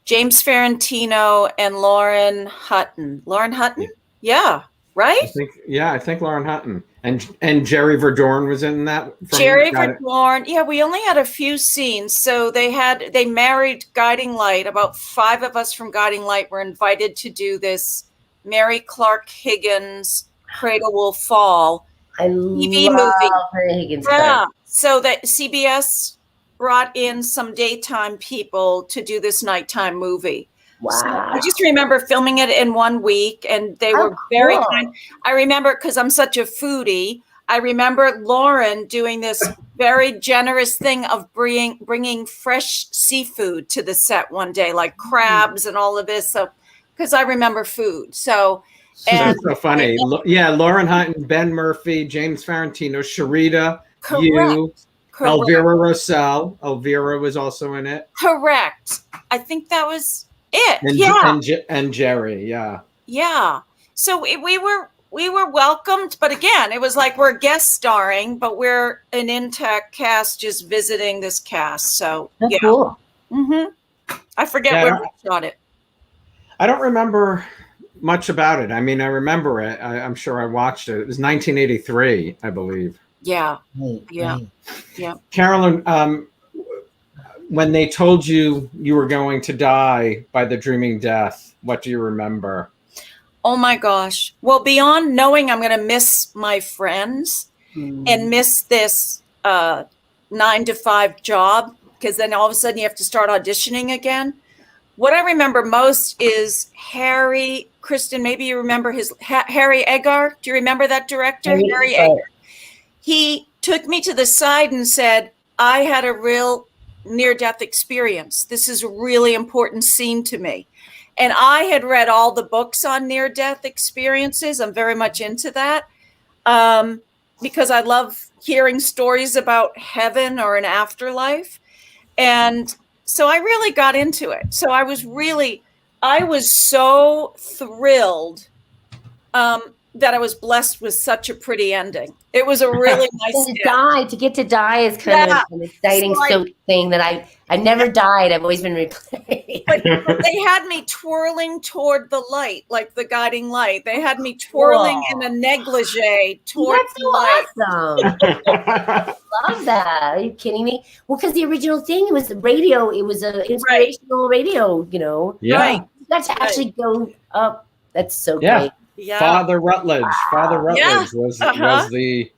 James Ferrantino and Lauren Hutton. Lauren Hutton? Yeah, right? I think Lauren Hutton. And Jerry Verdorn was in that. Jerry Verdorn. Yeah, we only had a few scenes. So they married Guiding Light. About 5 of us from Guiding Light were invited to do this Mary Clark Higgins Cradle Will Fall TV movie. Mary Higgins. Yeah. So that CBS brought in some daytime people to do this nighttime movie. Wow. So I just remember filming it in 1 week, and they were very kind. I remember, because I'm such a foodie, I remember Lauren doing this very generous thing of bringing fresh seafood to the set one day, like crabs and all of this. So, because I remember food. So, that's so funny. Lauren Hutton, Ben Murphy, James Ferrantino, Sharita, correct. you. Correct. Elvira Rossell. Elvira was also in it. Correct. I think that was it. And Jerry. Yeah. Yeah. So we were welcomed, but again, it was like we're guest starring, but we're an intact cast just visiting this cast. So cool. Mm-hmm. I forget where we shot it. I don't remember much about it. I mean, I remember it. I'm sure I watched it. It was 1983, I believe. Yeah. Carolyn, when they told you were going to die by the dreaming death, what do you remember? Oh my gosh. Well, beyond knowing I'm going to miss my friends and miss this 9-to-5 job, because then all of a sudden you have to start auditioning again. What I remember most is Harry, Kristen, maybe you remember Harry Egar. Do you remember that director? Harry Egar. He took me to the side and said, I had a real near-death experience. This is a really important scene to me. And I had read all the books on near-death experiences. I'm very much into that because I love hearing stories about heaven or an afterlife. And so I really got into it. So I was so thrilled that I was blessed with such a pretty ending. It was a really nice to get to die is kind of an exciting thing that I've never died. I've always been replayed. But they had me twirling toward the light, like the guiding light. They had me twirling in a negligee toward the light. Awesome. Love that. Are you kidding me? Well, because the original thing was the radio. It was an inspirational radio, Yeah. Right. You got to actually go up. That's so great. Yeah. Father Rutledge. Father Rutledge was the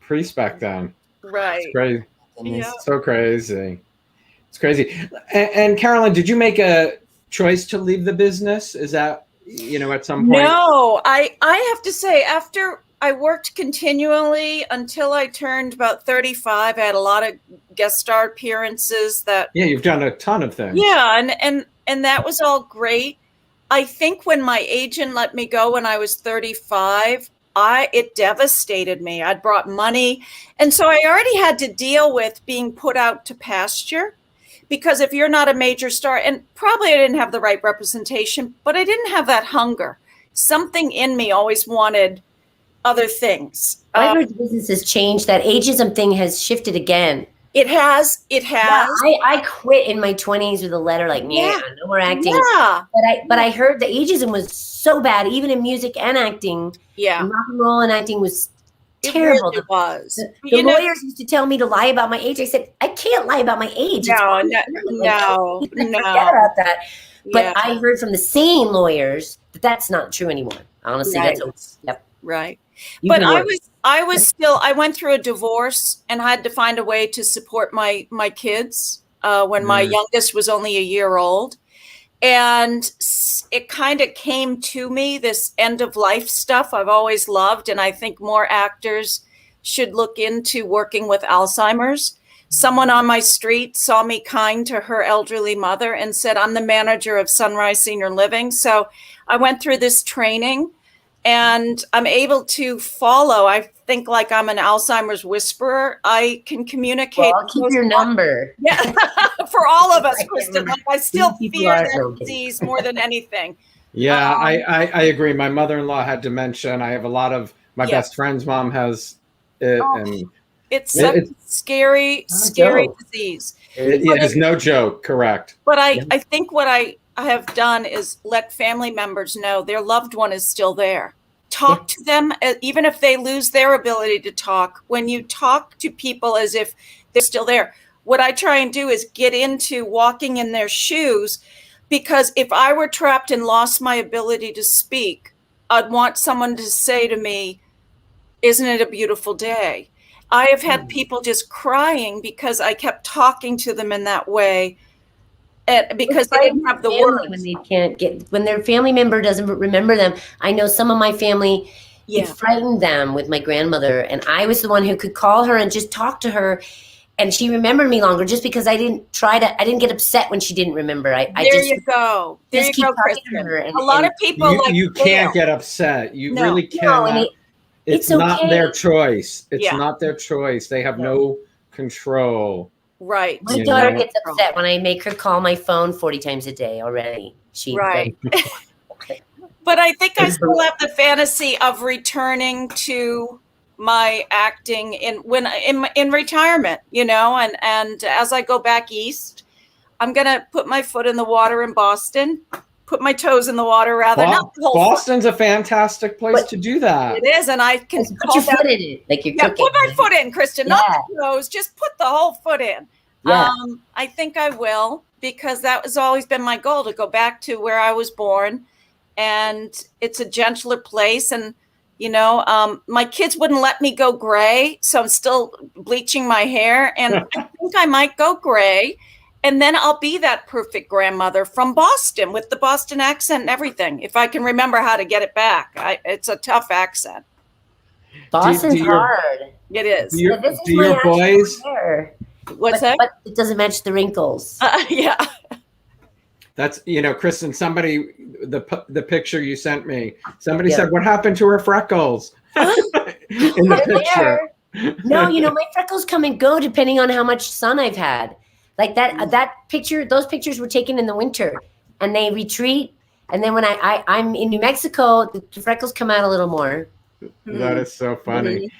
priest back then. Right. It's crazy. Yeah. So crazy. It's crazy. And Carolyn, did you make a choice to leave the business? Is that at some point? No, I have to say, after I worked continually until I turned about 35, I had a lot of guest star appearances that. Yeah, you've done a ton of things. Yeah, and that was all great. I think when my agent let me go when I was 35, it devastated me. I'd brought money. And so I already had to deal with being put out to pasture, because if you're not a major star, and probably I didn't have the right representation, but I didn't have that hunger. Something in me always wanted other things. I've heard the business has changed. That ageism thing has shifted again. It has. Yeah, I quit in my 20s with a letter like, no more acting. Yeah. But I heard the ageism was so bad, even in music and acting. Yeah. And rock and roll and acting was terrible. It really was. The lawyers used to tell me to lie about my age. I said, I can't lie about my age. No. Forget about that. But I heard from the sane lawyers that that's not true anymore. Honestly, right. Right. But I went through a divorce and had to find a way to support my kids when my youngest was only a year old. And it kind of came to me, this end of life stuff I've always loved. And I think more actors should look into working with Alzheimer's. Someone on my street saw me kind to her elderly mother and said, I'm the manager of Sunrise Senior Living. So I went through this training. And I'm able to follow. I think like I'm an Alzheimer's whisperer. I can communicate. Well, I'll keep your number. Yeah, for all of us, Kristen. I still fear that disease more than anything. Yeah, I agree. My mother-in-law had dementia, and I have a lot of my best friend's mom has it. And it's such a scary disease. It is no joke, correct. But I think what I have done is let family members know their loved one is still there. Talk to them, even if they lose their ability to talk. When you talk to people as if they're still there, what I try and do is get into walking in their shoes, because if I were trapped and lost my ability to speak, I'd want someone to say to me, isn't it a beautiful day? I have had people just crying because I kept talking to them in that way. Because they didn't have the words. When they can't when their family member doesn't remember them. I know some of my family, it frightened them with my grandmother, and I was the one who could call her and just talk to her, and she remembered me longer just because I didn't get upset when she didn't remember. There you go, Kristen. A lot of people you can't get upset. You really can't. It's not their choice. It's not their choice. They have no control. Right. My daughter gets upset when I make her call my phone 40 times a day already. But I think I still have the fantasy of returning to my acting in retirement, and as I go back east, I'm going to put my foot in the water in Boston, put my toes in the water rather. Boston's a fantastic place to do that. It is, and I can put your foot in it, like you're cooking. Put my foot in, Kristen, not the toes, just put the whole foot in. Yeah. I think I will, because that has always been my goal, to go back to where I was born, and it's a gentler place. And my kids wouldn't let me go gray, so I'm still bleaching my hair, and I think I might go gray. And then I'll be that perfect grandmother from Boston with the Boston accent and everything, if I can remember how to get it back. It's a tough accent. Boston's hard. It is. Do your boys? What's that? But it doesn't match the wrinkles. Yeah. That's, Kristen, the picture you sent me, somebody said, what happened to her freckles? In the picture. No, my freckles come and go depending on how much sun I've had. Like that picture, those pictures were taken in the winter, and they retreat. And then when I'm in New Mexico, the freckles come out a little more. That is so funny.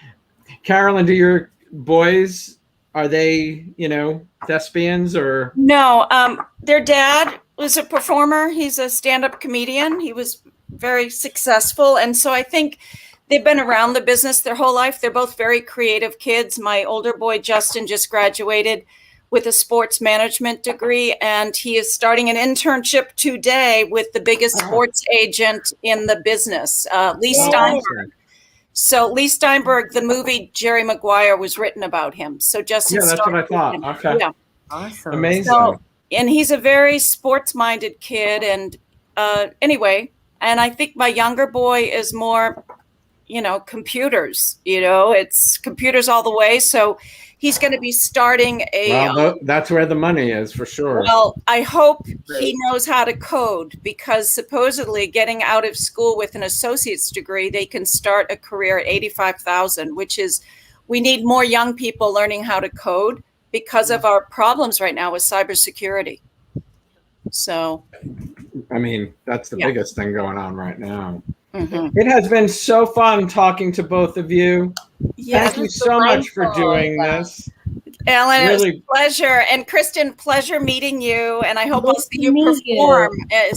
Carolyn, do your boys, are they, thespians or? No, their dad was a performer. He's a stand-up comedian. He was very successful. And so I think they've been around the business their whole life. They're both very creative kids. My older boy, Justin, just graduated with a sports management degree, and he is starting an internship today with the biggest sports agent in the business, Lee Steinberg. So Lee Steinberg, the movie Jerry Maguire was written about him. So Justin, that's what I thought. Okay, yeah, awesome, amazing. So, and he's a very sports-minded kid. And anyway, And I think my younger boy is more, computers, it's computers all the way. So he's going to be starting that's where the money is for sure. Well, I hope he knows how to code, because supposedly getting out of school with an associate's degree, they can start a career at $85,000, which is, we need more young people learning how to code because of our problems right now with cybersecurity. So, I mean, that's the biggest thing going on right now. Mm-hmm. It has been so fun talking to both of you. Yes, Thank you so much for doing this. Ellen, Really, it was a pleasure. And Kristen, pleasure meeting you. And I hope I'll see you perform.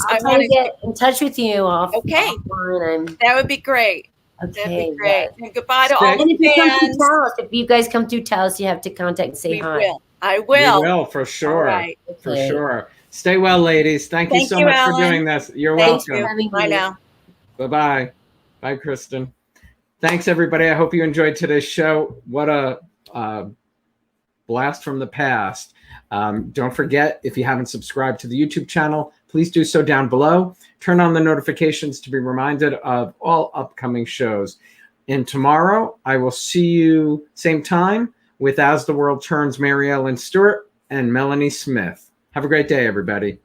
I'll try to get in touch with you That would be great. Okay, that'd be great. yeah. And goodbye to all And if you come fans. through Taos, if you guys come through Taos, you have to contact and say hi. I will. We will, for sure. All right. For sure. Stay well, ladies. Thank you so much for doing this. You're welcome. Bye now. Bye-bye. Bye, Kristen. Thanks, everybody. I hope you enjoyed today's show. What a blast from the past. Don't forget, if you haven't subscribed to the YouTube channel, please do so down below. Turn on the notifications to be reminded of all upcoming shows. And tomorrow, I will see you same time with As the World Turns, Mary Ellen Stewart and Melanie Smith. Have a great day, everybody.